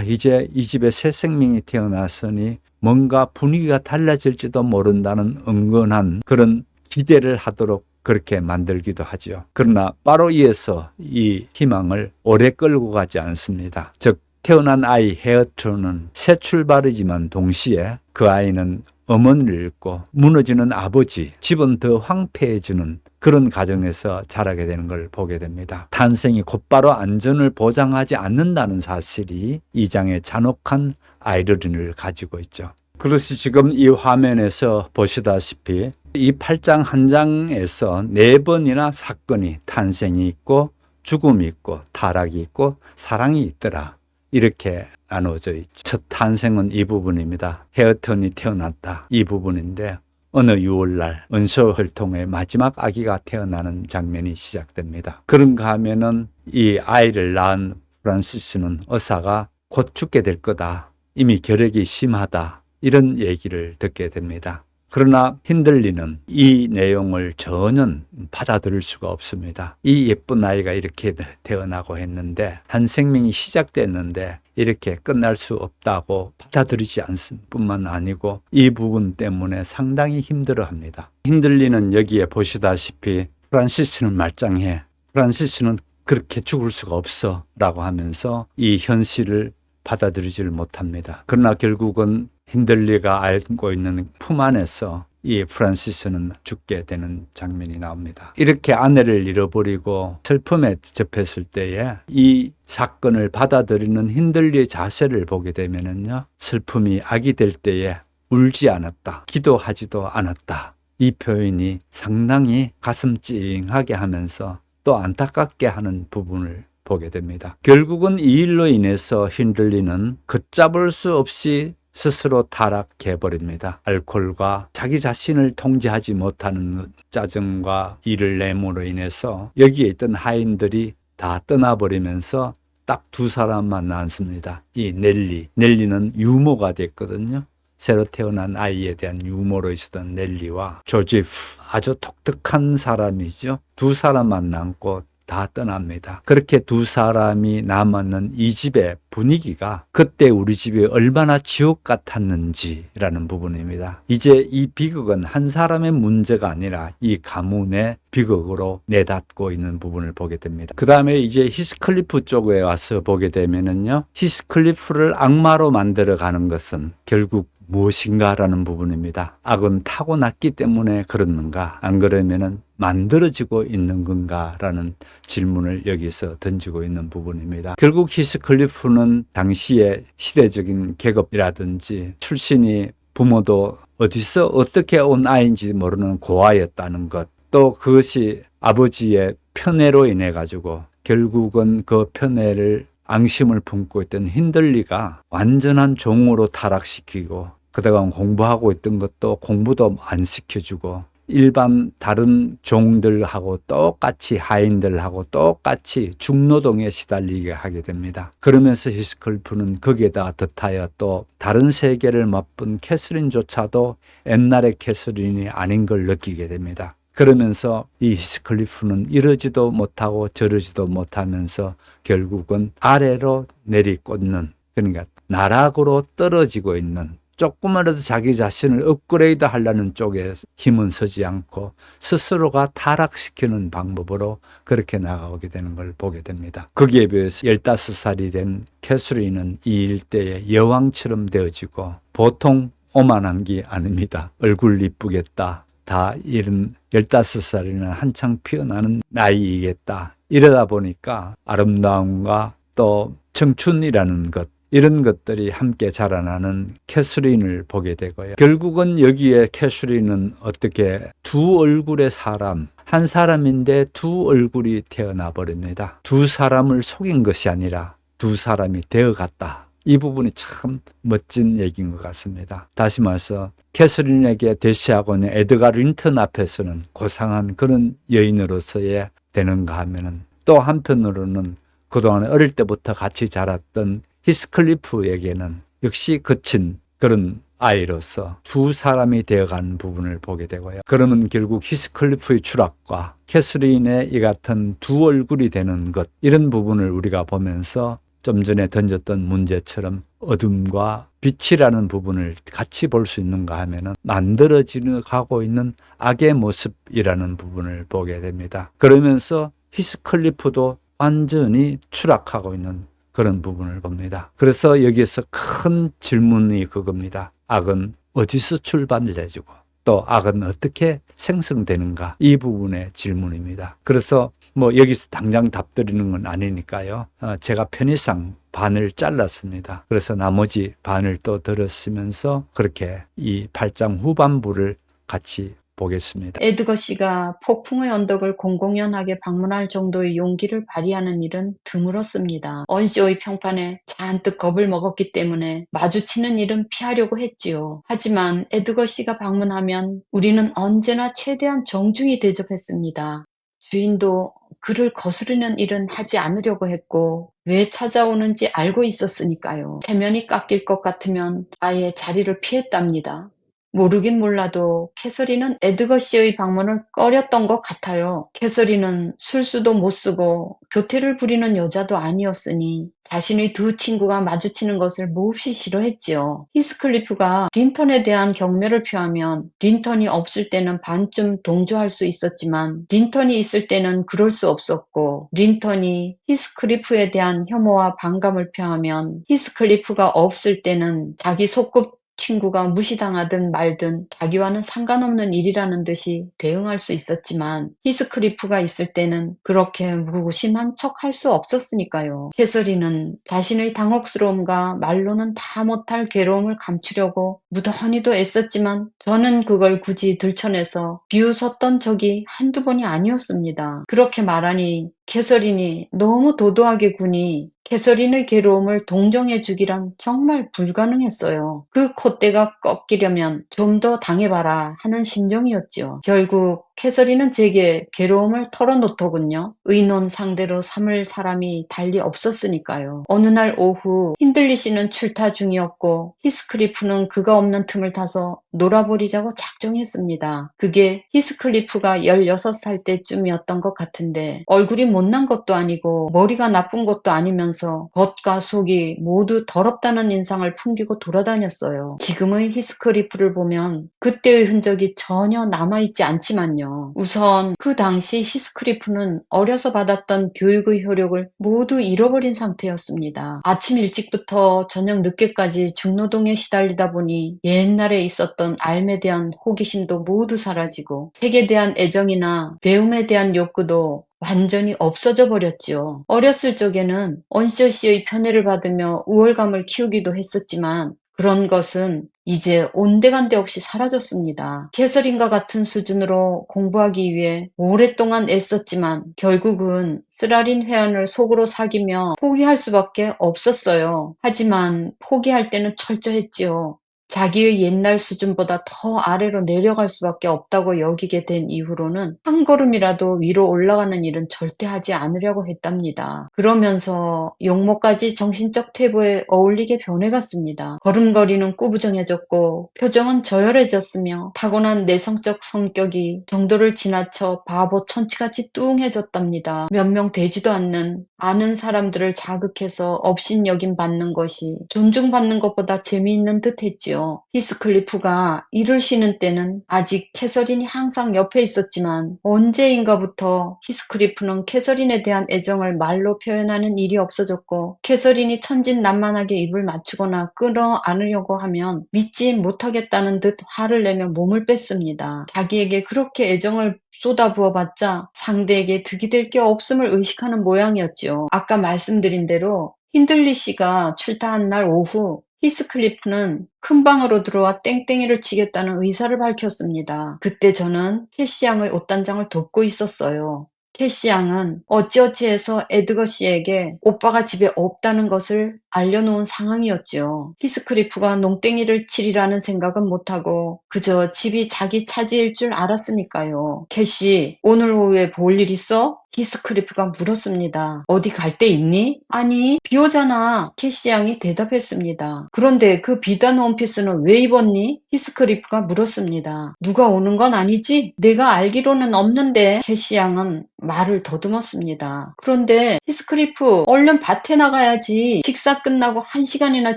이제 이 집에 새 생명이 태어났으니 뭔가 분위기가 달라질지도 모른다는 은근한 그런 기대를 하도록 그렇게 만들기도 하죠. 그러나 바로 이어서 이 희망을 오래 끌고 가지 않습니다. 즉, 태어난 아이 헤어트는 새 출발이지만 동시에 그 아이는 어머니를 잃고 무너지는 아버지, 집은 더 황폐해지는 그런 가정에서 자라게 되는 걸 보게 됩니다. 탄생이 곧바로 안전을 보장하지 않는다는 사실이 이 장의 잔혹한 아이러니를 가지고 있죠. 그래서 지금 이 화면에서 보시다시피 이 8장 한 장에서 4번이나 사건이, 탄생이 있고 죽음이 있고 타락이 있고 사랑이 있더라, 이렇게 나누어져 있죠. 첫 탄생은 이 부분입니다. 헤어턴이 태어났다, 이 부분인데 어느 6월날 은서혈통의 마지막 아기가 태어나는 장면이 시작됩니다. 그런가 하면은 이 아이를 낳은 프란시스는 의사가 곧 죽게 될 거다, 이미 결핵이 심하다, 이런 얘기를 듣게 됩니다. 그러나 힌들리는 이 내용을 전혀 받아들일 수가 없습니다. 이 예쁜 아이가 이렇게 태어나고 했는데, 한 생명이 시작됐는데 이렇게 끝날 수 없다고 받아들이지 않을 뿐만 아니고 이 부분 때문에 상당히 힘들어합니다. 힌들리는 여기에 보시다시피 프란시스는 말짱해, 프란시스는 그렇게 죽을 수가 없어 라고 하면서 이 현실을 받아들이지를 못합니다. 그러나 결국은 힌들리가 알고 있는 품 안에서 이 프란시스는 죽게 되는 장면이 나옵니다. 이렇게 아내를 잃어버리고 슬픔에 접했을 때에 이 사건을 받아들이는 힌들리의 자세를 보게 되면은요, 슬픔이 악이 될 때에 울지 않았다, 기도하지도 않았다, 이 표현이 상당히 가슴 찡하게 하면서 또 안타깝게 하는 부분을 보게 됩니다. 결국은 이 일로 인해서 힌들리는 걷잡을 수 없이 스스로 타락해버립니다. 알코올과 자기 자신을 통제하지 못하는 짜증과 이를 내므로 인해서 여기에 있던 하인들이 다 떠나버리면서 딱 2사람만 남습니다. 이 넬리는 유모가 됐거든요. 새로 태어난 아이에 대한 유모로 있었던 넬리와 조지프, 아주 독특한 사람이죠. 2사람만 남고 다 떠납니다. 그렇게 두 사람이 남았는 이 집의 분위기가 그때 우리 집이 얼마나 지옥 같았는지라는 부분입니다. 이제 이 비극은 한 사람의 문제가 아니라 이 가문의 비극으로 내닫고 있는 부분을 보게 됩니다. 그 다음에 이제 히스클리프 쪽에 와서 보게 되면은요, 히스클리프를 악마로 만들어 가는 것은 결국 무엇인가라는 부분입니다. 악은 타고났기 때문에 그렇는가? 안 그러면은 만들어지고 있는 건가라는 질문을 여기서 던지고 있는 부분입니다. 결국 히스클리프는 당시의 시대적인 계급이라든지 출신이 부모도 어디서 어떻게 온 아이인지 모르는 고아였다는 것, 또 그것이 아버지의 편애로 인해 가지고 결국은 그 편애를 앙심을 품고 있던 힌들리가 완전한 종으로 타락시키고 그동안 공부하고 있던 것도 공부도 안 시켜주고 일반 다른 종들하고 똑같이 하인들하고 똑같이 중노동에 시달리게 하게 됩니다. 그러면서 히스클리프는 거기에다 덧하여 또 다른 세계를 맛본 캐서린조차도 옛날의 캐서린이 아닌 걸 느끼게 됩니다. 그러면서 이 히스클리프는 이러지도 못하고 저러지도 못하면서 결국은 아래로 내리꽂는, 그러니까 나락으로 떨어지고 있는, 조금이라도 자기 자신을 업그레이드 하려는 쪽에 힘은 서지 않고 스스로가 타락시키는 방법으로 그렇게 나가오게 되는 걸 보게 됩니다. 거기에 비해서 15살이 된 캐서린은 이 일대의 여왕처럼 되어지고 보통 오만한 게 아닙니다. 얼굴 이쁘겠다. 다 이런 15살이나 한창 피어나는 나이이겠다. 이러다 보니까 아름다움과 또 청춘이라는 것, 이런 것들이 함께 자라나는 캐서린을 보게 되고요. 결국은 여기에 캐서린은 어떻게 두 얼굴의 사람, 한 사람인데 두 얼굴이 태어나 버립니다. 두 사람을 속인 것이 아니라 두 사람이 되어갔다. 이 부분이 참 멋진 얘기인 것 같습니다. 다시 말해서 캐서린에게 대시하고 있는 에드가 린턴 앞에서는 고상한 그런 여인으로서의 되는가 하면은, 또 한편으로는 그동안 어릴 때부터 같이 자랐던 히스클리프에게는 역시 거친 그런 아이로서 두 사람이 되어가는 부분을 보게 되고요. 그러면 결국 히스클리프의 추락과 캐서린의 이 같은 두 얼굴이 되는 것, 이런 부분을 우리가 보면서 좀 전에 던졌던 문제처럼 어둠과 빛이라는 부분을 같이 볼 수 있는가 하면은 만들어지는 가고 있는 악의 모습이라는 부분을 보게 됩니다. 그러면서 히스클리프도 완전히 추락하고 있는 그런 부분을 봅니다. 그래서 여기에서 큰 질문이 그겁니다. 악은 어디서 출발을 해주고 또 악은 어떻게 생성되는가, 이 부분의 질문입니다. 그래서 뭐 여기서 당장 답 드리는 건 아니니까요. 제가 편의상 반을 잘랐습니다. 그래서 나머지 반을 또 들었으면서 그렇게 이 8장 후반부를 같이 보겠습니다. 에드거 씨가 폭풍의 언덕을 공공연하게 방문할 정도의 용기를 발휘하는 일은 드물었습니다. 언시오의 평판에 잔뜩 겁을 먹었기 때문에 마주치는 일은 피하려고 했지요. 하지만 에드거 씨가 방문하면 우리는 언제나 최대한 정중히 대접했습니다. 주인도 그를 거스르는 일은 하지 않으려고 했고 왜 찾아오는지 알고 있었으니까요. 체면이 깎일 것 같으면 아예 자리를 피했답니다. 모르긴 몰라도 캐서린은 에드거 씨의 방문을 꺼렸던 것 같아요. 캐서린은 술수도 못 쓰고 교태를 부리는 여자도 아니었으니 자신의 두 친구가 마주치는 것을 몹시 싫어했지요. 히스클리프가 린턴에 대한 경멸을 표하면 린턴이 없을 때는 반쯤 동조할 수 있었지만 린턴이 있을 때는 그럴 수 없었고, 린턴이 히스클리프에 대한 혐오와 반감을 표하면 히스클리프가 없을 때는 자기 소꿉 친구가 무시당하든 말든 자기와는 상관없는 일이라는 듯이 대응할 수 있었지만 히스클리프가 있을 때는 그렇게 무심한 척 할 수 없었으니까요. 캐서린은 자신의 당혹스러움과 말로는 다 못할 괴로움을 감추려고 무던히도 애썼지만 저는 그걸 굳이 들춰내서 비웃었던 적이 한두 번이 아니었습니다. 그렇게 말하니 캐서린이 너무 도도하게 구니 캐서린의 괴로움을 동정해 주기란 정말 불가능했어요. 그 콧대가 꺾이려면 좀 더 당해봐라 하는 심정이었지요. 결국 캐서린은 제게 괴로움을 털어놓더군요. 의논 상대로 삼을 사람이 달리 없었으니까요. 어느 날 오후 힌들리 씨는 출타 중이었고 히스클리프는 그가 없는 틈을 타서 놀아버리자고 작정했습니다. 그게 히스클리프가 16살 때쯤이었던 것 같은데 얼굴이 못난 것도 아니고 머리가 나쁜 것도 아니면서 겉과 속이 모두 더럽다는 인상을 풍기고 돌아다녔어요. 지금의 히스클리프를 보면 그때의 흔적이 전혀 남아있지 않지만요. 우선 그 당시 히스클리프는 어려서 받았던 교육의 효력을 모두 잃어버린 상태였습니다. 아침 일찍부터 저녁 늦게까지 중노동에 시달리다 보니 옛날에 있었던 삶에 대한 호기심도 모두 사라지고 책에 대한 애정이나 배움에 대한 욕구도 완전히 없어져 버렸지요. 어렸을 적에는 언쇼 씨의 편애를 받으며 우월감을 키우기도 했었지만 그런 것은 이제 온데간데 없이 사라졌습니다. 캐서린과 같은 수준으로 공부하기 위해 오랫동안 애썼지만 결국은 쓰라린 회원을 속으로 사귀며 포기할 수밖에 없었어요. 하지만 포기할 때는 철저했지요. 자기의 옛날 수준보다 더 아래로 내려갈 수밖에 없다고 여기게 된 이후로는 한 걸음이라도 위로 올라가는 일은 절대 하지 않으려고 했답니다. 그러면서 용모까지 정신적 퇴보에 어울리게 변해갔습니다. 걸음걸이는 꾸부정해졌고 표정은 저열해졌으며 타고난 내성적 성격이 정도를 지나쳐 바보 천치같이 뚱해졌답니다. 몇 명 되지도 않는 아는 사람들을 자극해서 업신여김 받는 것이 존중받는 것보다 재미있는 듯 했지요. 히스클리프가 일을 쉬는 때는 아직 캐서린이 항상 옆에 있었지만 언제인가부터 히스클리프는 캐서린에 대한 애정을 말로 표현하는 일이 없어졌고 캐서린이 천진난만하게 입을 맞추거나 끌어 안으려고 하면 믿지 못하겠다는 듯 화를 내며 몸을 뺐습니다. 자기에게 그렇게 애정을 쏟아부어봤자 상대에게 득이 될 게 없음을 의식하는 모양이었지요. 아까 말씀드린 대로 힌들리 씨가 출타한 날 오후 히스클리프는 큰 방으로 들어와 땡땡이를 치겠다는 의사를 밝혔습니다. 그때 저는 캐시 양의 옷단장을 돕고 있었어요. 캐시 양은 어찌어찌해서 에드거 씨에게 오빠가 집에 없다는 것을 알려놓은 상황이었지요. 히스클리프가 농땡이를 치리라는 생각은 못하고 그저 집이 자기 차지일 줄 알았으니까요. 캐시, 오늘 오후에 볼 일 있어? 히스클리프가 물었습니다. 어디 갈 데 있니? 아니, 비 오잖아. 캐시 양이 대답했습니다. 그런데 그 비단 원피스는 왜 입었니? 히스클리프가 물었습니다. 누가 오는 건 아니지? 내가 알기로는 없는데. 캐시 양은 말을 더듬었습니다. 그런데 히스클리프, 얼른 밭에 나가야지. 식사 끝나고 1시간이나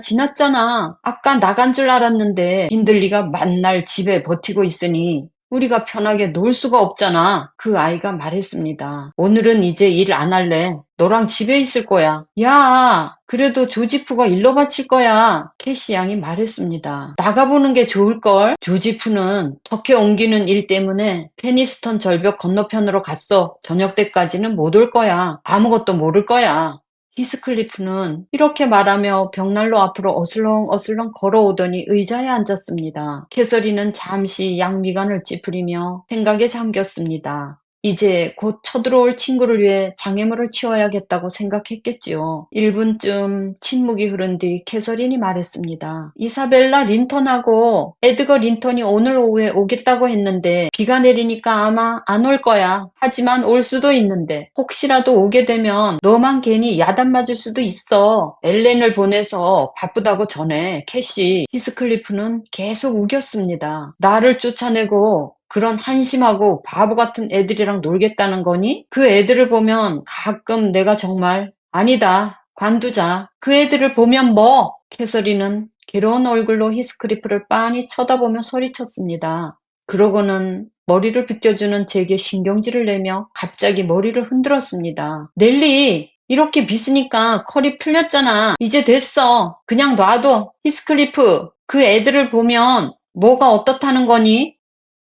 지났잖아. 아까 나간 줄 알았는데 힌들리가 만날 집에 버티고 있으니 우리가 편하게 놀 수가 없잖아. 그 아이가 말했습니다. 오늘은 이제 일 안 할래. 너랑 집에 있을 거야. 야, 그래도 조지프가 일러 바칠 거야. 캐시 양이 말했습니다. 나가보는 게 좋을걸? 조지프는 석회 옮기는 일 때문에 페니스턴 절벽 건너편으로 갔어. 저녁 때까지는 못 올 거야. 아무것도 모를 거야. 히스클리프는 이렇게 말하며 벽난로 앞으로 어슬렁어슬렁 걸어오더니 의자에 앉았습니다. 캐서린은 잠시 양미간을 찌푸리며 생각에 잠겼습니다. 이제 곧 쳐들어올 친구를 위해 장애물을 치워야겠다고 생각했겠지요. 1분쯤 침묵이 흐른 뒤 캐서린이 말했습니다. 이사벨라 린턴하고 에드거 린턴이 오늘 오후에 오겠다고 했는데 비가 내리니까 아마 안 올 거야. 하지만 올 수도 있는데 혹시라도 오게 되면 너만 괜히 야단 맞을 수도 있어. 엘렌을 보내서 바쁘다고 전해. 캐시. 히스클리프는 계속 우겼습니다. 나를 쫓아내고 그런 한심하고 바보 같은 애들이랑 놀겠다는 거니? 그 애들을 보면 가끔 내가 정말 아니다. 관두자. 그 애들을 보면 뭐? 캐서린은 괴로운 얼굴로 히스클리프를 빤히 쳐다보며 소리쳤습니다. 그러고는 머리를 빗겨주는 제게 신경질을 내며 갑자기 머리를 흔들었습니다. 넬리! 이렇게 빗으니까 컬이 풀렸잖아. 이제 됐어. 그냥 놔둬. 히스클리프, 그 애들을 보면 뭐가 어떻다는 거니?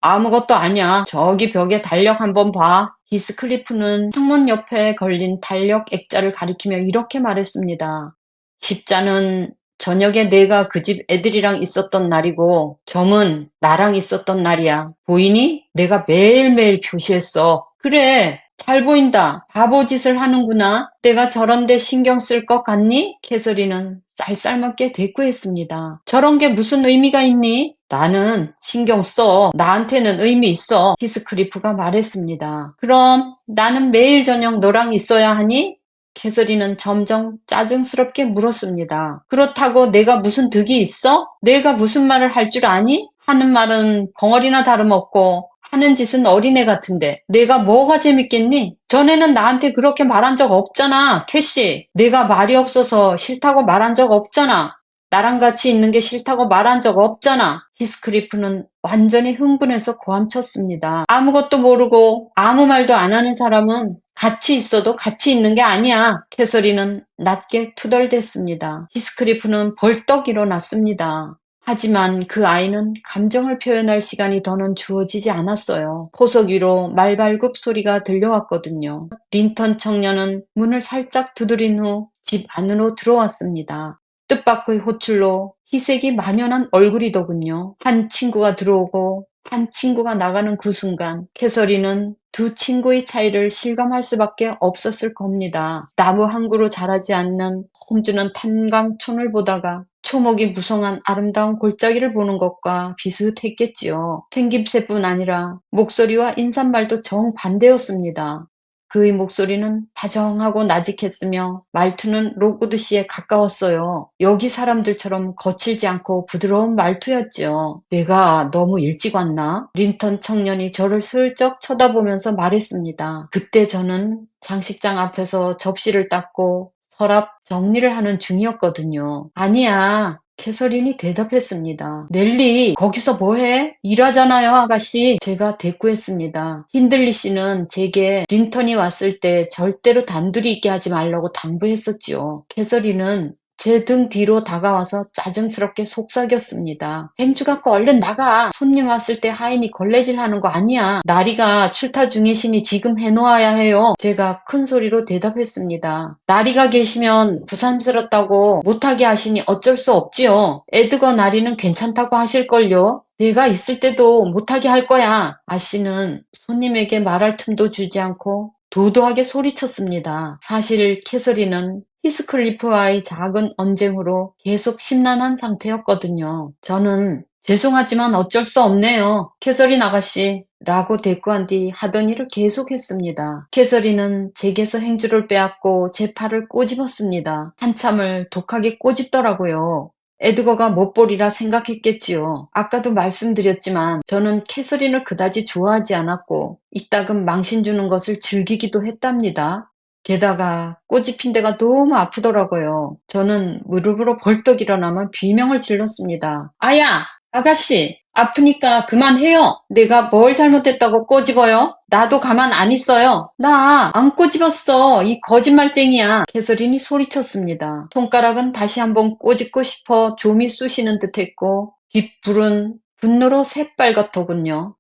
아무것도 아니야. 저기 벽에 달력 한번 봐. 히스클리프는 창문 옆에 걸린 달력 액자를 가리키며 이렇게 말했습니다. 십자는 저녁에 내가 그 집 애들이랑 있었던 날이고 점은 나랑 있었던 날이야. 보이니? 내가 매일매일 표시했어. 그래, 잘 보인다. 바보 짓을 하는구나. 내가 저런데 신경 쓸 것 같니? 캐서린은 쌀쌀맞게 대꾸했습니다. 저런 게 무슨 의미가 있니? 나는 신경 써. 나한테는 의미 있어. 히스클리프가 말했습니다. 그럼 나는 매일 저녁 너랑 있어야 하니? 캐서린은 점점 짜증스럽게 물었습니다. 그렇다고 내가 무슨 득이 있어? 내가 무슨 말을 할 줄 아니? 하는 말은 벙어리나 다름없고 하는 짓은 어린애 같은데 내가 뭐가 재밌겠니? 전에는 나한테 그렇게 말한 적 없잖아, 캐시. 내가 말이 없어서 싫다고 말한 적 없잖아. 나랑 같이 있는 게 싫다고 말한 적 없잖아. 히스클리프는 완전히 흥분해서 고함쳤습니다. 아무것도 모르고 아무 말도 안 하는 사람은 같이 있어도 같이 있는 게 아니야. 캐서린은 낮게 투덜댔습니다. 히스클리프는 벌떡 일어났습니다. 하지만 그 아이는 감정을 표현할 시간이 더는 주어지지 않았어요. 포석 위로 말발굽 소리가 들려왔거든요. 린턴 청년은 문을 살짝 두드린 후 집 안으로 들어왔습니다. 뜻밖의 호출로 희색이 만연한 얼굴이더군요. 한 친구가 들어오고 한 친구가 나가는 그 순간 캐서린은 두 친구의 차이를 실감할 수밖에 없었을 겁니다. 나무 한 그루 자라지 않는 험준한 탄광촌을 보다가 초목이 무성한 아름다운 골짜기를 보는 것과 비슷했겠지요. 생김새뿐 아니라 목소리와 인사말도 정반대였습니다. 그의 목소리는 다정하고 나직했으며 말투는 로그드 씨에 가까웠어요. 여기 사람들처럼 거칠지 않고 부드러운 말투였지요. 내가 너무 일찍 왔나? 린턴 청년이 저를 슬쩍 쳐다보면서 말했습니다. 그때 저는 장식장 앞에서 접시를 닦고 서랍 정리를 하는 중이었거든요. 아니야. 캐서린이 대답했습니다. 넬리, 거기서 뭐해? 일하잖아요, 아가씨. 제가 대꾸했습니다. 힌들리 씨는 제게 린턴이 왔을 때 절대로 단둘이 있게 하지 말라고 당부했었지요. 캐서린은 제 등 뒤로 다가와서 짜증스럽게 속삭였습니다. 행주 갖고 얼른 나가. 손님 왔을 때 하인이 걸레질 하는 거 아니야. 나리가 출타 중이시니 지금 해놓아야 해요. 제가 큰 소리로 대답했습니다. 나리가 계시면 부산스럽다고 못하게 하시니 어쩔 수 없지요. 에드거 나리는 괜찮다고 하실걸요. 내가 있을 때도 못하게 할 거야. 아씨는 손님에게 말할 틈도 주지 않고 도도하게 소리쳤습니다. 사실 캐서린은 히스클리프와의 작은 언쟁으로 계속 심란한 상태였거든요. 저는 죄송하지만 어쩔 수 없네요. 캐서린 아가씨 라고 대꾸한 뒤 하던 일을 계속했습니다. 캐서린은 제게서 행주를 빼앗고 제 팔을 꼬집었습니다. 한참을 독하게 꼬집더라고요. 에드거가 못보리라 생각했겠지요. 아까도 말씀드렸지만 저는 캐서린을 그다지 좋아하지 않았고 이따금 망신 주는 것을 즐기기도 했답니다. 게다가 꼬집힌 데가 너무 아프더라고요. 저는 무릎으로 벌떡 일어나며 비명을 질렀습니다. 아야! 아가씨! 아프니까 그만해요. 내가 뭘 잘못했다고 꼬집어요? 나도 가만 안 있어요. 나 안 꼬집었어. 이 거짓말쟁이야. 캐서린이 소리쳤습니다. 손가락은 다시 한번 꼬집고 싶어 좀이 쑤시는 듯했고 뒷불은 분노로 새빨갛더군요.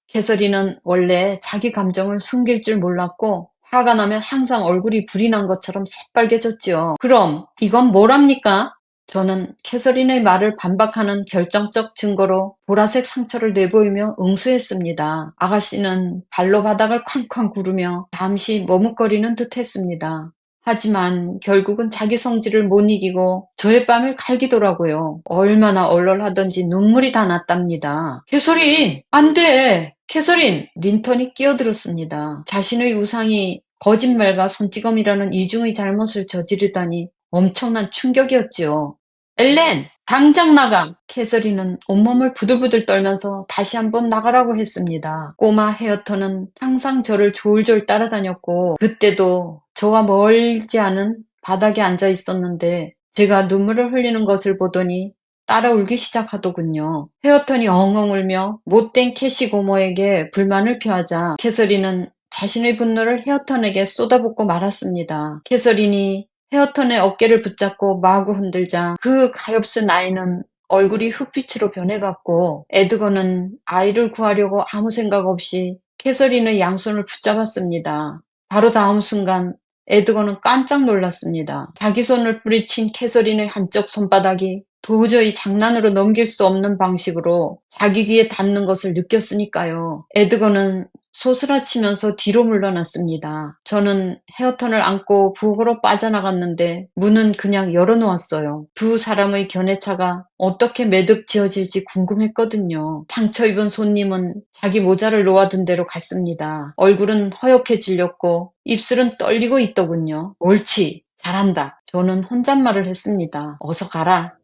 캐서린은 원래 자기 감정을 숨길 줄 몰랐고 화가 나면 항상 얼굴이 불이 난 것처럼 새빨개졌지요. 그럼 이건 뭐랍니까? 저는 캐서린의 말을 반박하는 결정적 증거로 보라색 상처를 내보이며 응수했습니다. 아가씨는 발로 바닥을 쾅쾅 구르며 잠시 머뭇거리는 듯 했습니다. 하지만 결국은 자기 성질을 못 이기고 저의 뺨을 갈기더라고요. 얼마나 얼얼하던지 눈물이 다 났답니다. 캐서린! 안 돼! 캐서린! 린턴이 끼어들었습니다. 자신의 우상이 거짓말과 손찌검이라는 이중의 잘못을 저지르다니 엄청난 충격이었지요. 엘렌! 당장 나가! 캐서린은 온몸을 부들부들 떨면서 다시 한번 나가라고 했습니다. 꼬마 헤어턴은 항상 저를 졸졸 따라다녔고 그때도 저와 멀지 않은 바닥에 앉아 있었는데 제가 눈물을 흘리는 것을 보더니 따라 울기 시작하더군요. 헤어턴이 엉엉 울며 못된 캐시 고모에게 불만을 표하자 캐서린은 자신의 분노를 헤어턴에게 쏟아붓고 말았습니다. 캐서린이 헤어턴의 어깨를 붙잡고 마구 흔들자 그 가엾은 아이는 얼굴이 흙빛으로 변해갔고 에드거는 아이를 구하려고 아무 생각 없이 캐서린의 양손을 붙잡았습니다. 바로 다음 순간 에드거는 깜짝 놀랐습니다. 자기 손을 뿌리친 캐서린의 한쪽 손바닥이 도저히 장난으로 넘길 수 없는 방식으로 자기 귀에 닿는 것을 느꼈으니까요. 에드거는 소스라치면서 뒤로 물러났습니다. 저는 헤어턴을 안고 부엌으로 빠져나갔는데 문은 그냥 열어놓았어요. 두 사람의 견해차가 어떻게 매듭 지어질지 궁금했거든요. 상처 입은 손님은 자기 모자를 놓아둔 대로 갔습니다. 얼굴은 허옇게 질렸고 입술은 떨리고 있더군요. 옳지, 잘한다. 저는 혼잣말을 했습니다. 어서 가라.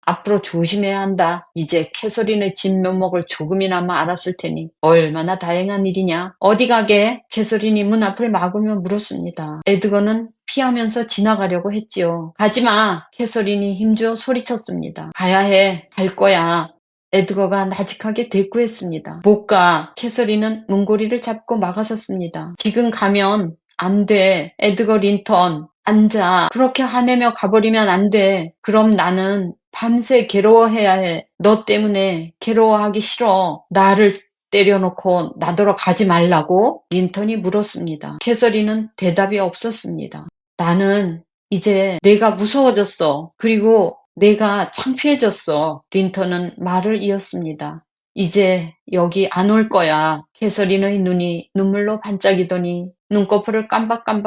앞으로 조심해야 한다. 이제 캐서린의 진면목을 조금이나마 알았을 테니 얼마나 다행한 일이냐. 어디 가게? 캐서린이 문 앞을 막으며 물었습니다. 에드거는 피하면서 지나가려고 했지요. 가지마. 캐서린이 힘주어 소리쳤습니다. 가야 해. 갈 거야. 에드거가 나직하게 대꾸했습니다. 못 가. 캐서린은 문고리를 잡고 막아섰습니다. 지금 가면 안 돼. 에드거 린턴. 앉아. 그렇게 화내며 가버리면 안 돼. 그럼 나는 밤새 괴로워해야 해. 너 때문에 괴로워하기 싫어. 나를 때려놓고 나더러 가지 말라고? 린턴이 물었습니다. 캐서린은 대답이 없었습니다. 나는 이제 내가 무서워졌어. 그리고 내가 창피해졌어. 린턴은 말을 이었습니다. 이제 여기 안 올 거야. 캐서린의 눈이 눈물로 반짝이더니 눈꺼풀을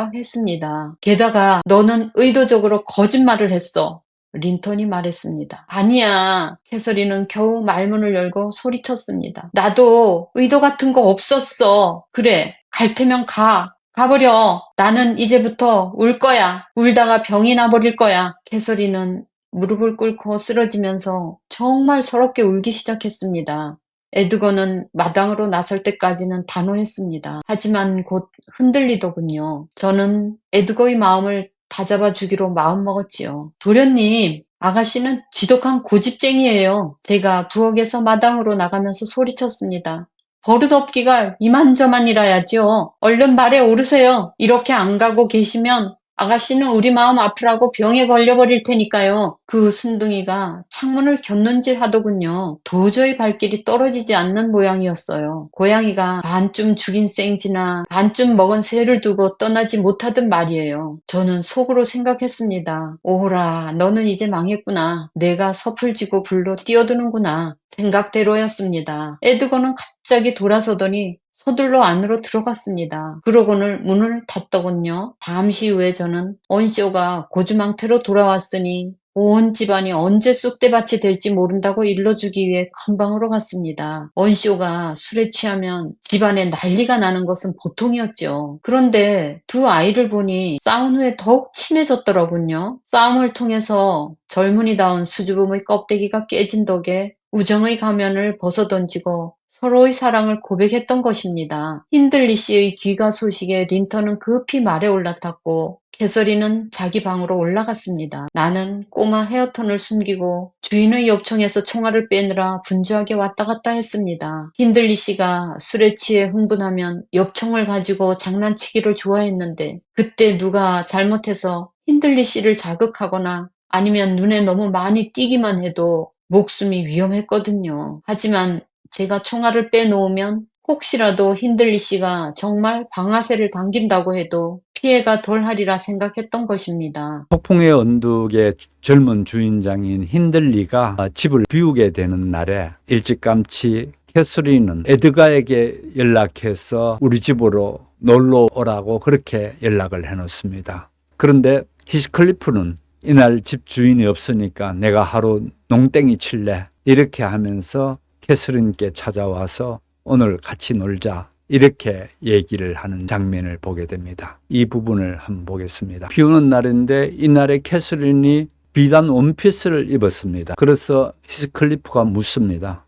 깜박깜박했습니다. 게다가 너는 의도적으로 거짓말을 했어. 린턴이 말했습니다. 아니야. 캐서린은 겨우 말문을 열고 소리쳤습니다. 나도 의도 같은 거 없었어. 그래. 갈 테면 가. 가버려. 나는 이제부터 울 거야. 울다가 병이 나버릴 거야. 캐서린은 무릎을 꿇고 쓰러지면서 정말 서럽게 울기 시작했습니다. 에드거는 마당으로 나설 때까지는 단호했습니다. 하지만 곧 흔들리더군요. 저는 에드거의 마음을 다잡아 주기로 마음먹었지요. 도련님, 아가씨는 지독한 고집쟁이에요. 제가 부엌에서 마당으로 나가면서 소리쳤습니다. 버릇없기가 이만저만이라야지요. 얼른 말에 오르세요. 이렇게 안 가고 계시면 아가씨는 우리 마음 아프라고 병에 걸려버릴 테니까요. 그 순둥이가 창문을 곁눈질 하더군요. 도저히 발길이 떨어지지 않는 모양이었어요. 고양이가 반쯤 죽인 생쥐나 반쯤 먹은 새를 두고 떠나지 못하듯 말이에요. 저는 속으로 생각했습니다. 오호라, 너는 이제 망했구나. 내가 섣불지고 불로 뛰어드는구나. 생각대로였습니다. 에드거는 갑자기 돌아서더니 서둘러 안으로 들어갔습니다. 그러고는 문을 닫더군요. 잠시 후에 저는 언쇼가 고주망태로 돌아왔으니 온 집안이 언제 쑥대밭이 될지 모른다고 일러주기 위해 큰 방으로 갔습니다. 언쇼가 술에 취하면 집안에 난리가 나는 것은 보통이었죠. 그런데 두 아이를 보니 싸운 후에 더욱 친해졌더라군요. 싸움을 통해서 젊은이다운 수줍음의 껍데기가 깨진 덕에 우정의 가면을 벗어던지고 서로의 사랑을 고백했던 것입니다. 힌들리 씨의 귀가 소식에 린턴은 급히 말에 올라탔고 캐서린은 자기 방으로 올라갔습니다. 나는 꼬마 헤어턴을 숨기고 주인의 엽총에서 총알을 빼느라 분주하게 왔다 갔다 했습니다. 힌들리 씨가 술에 취해 흥분하면 엽총을 가지고 장난치기를 좋아했는데 그때 누가 잘못해서 힌들리 씨를 자극하거나 아니면 눈에 너무 많이 띄기만 해도 목숨이 위험했거든요. 하지만 제가 총알을 빼놓으면 혹시라도 힌들리 씨가 정말 방아쇠를 당긴다고 해도 피해가 덜하리라 생각했던 것입니다. 폭풍의 언덕의 젊은 주인장인 힌들리가 집을 비우게 되는 날에 일찌감치 캐서린은 에드가에게 연락해서 우리 집으로 놀러 오라고 그렇게 연락을 해놓습니다. 그런데 히스클리프는 이날 집 주인이 없으니까 내가 하루 농땡이 칠래 이렇게 하면서 캐서린께 찾아와서 오늘 같이 놀자 이렇게 얘기를 하는 장면을 보게 됩니다. 이 부분을 한번 보겠습니다. 비 오는 날인데 이날에 캐서린이 비단 원피스를 입었습니다. 그래서 히스클리프가 묻습니다.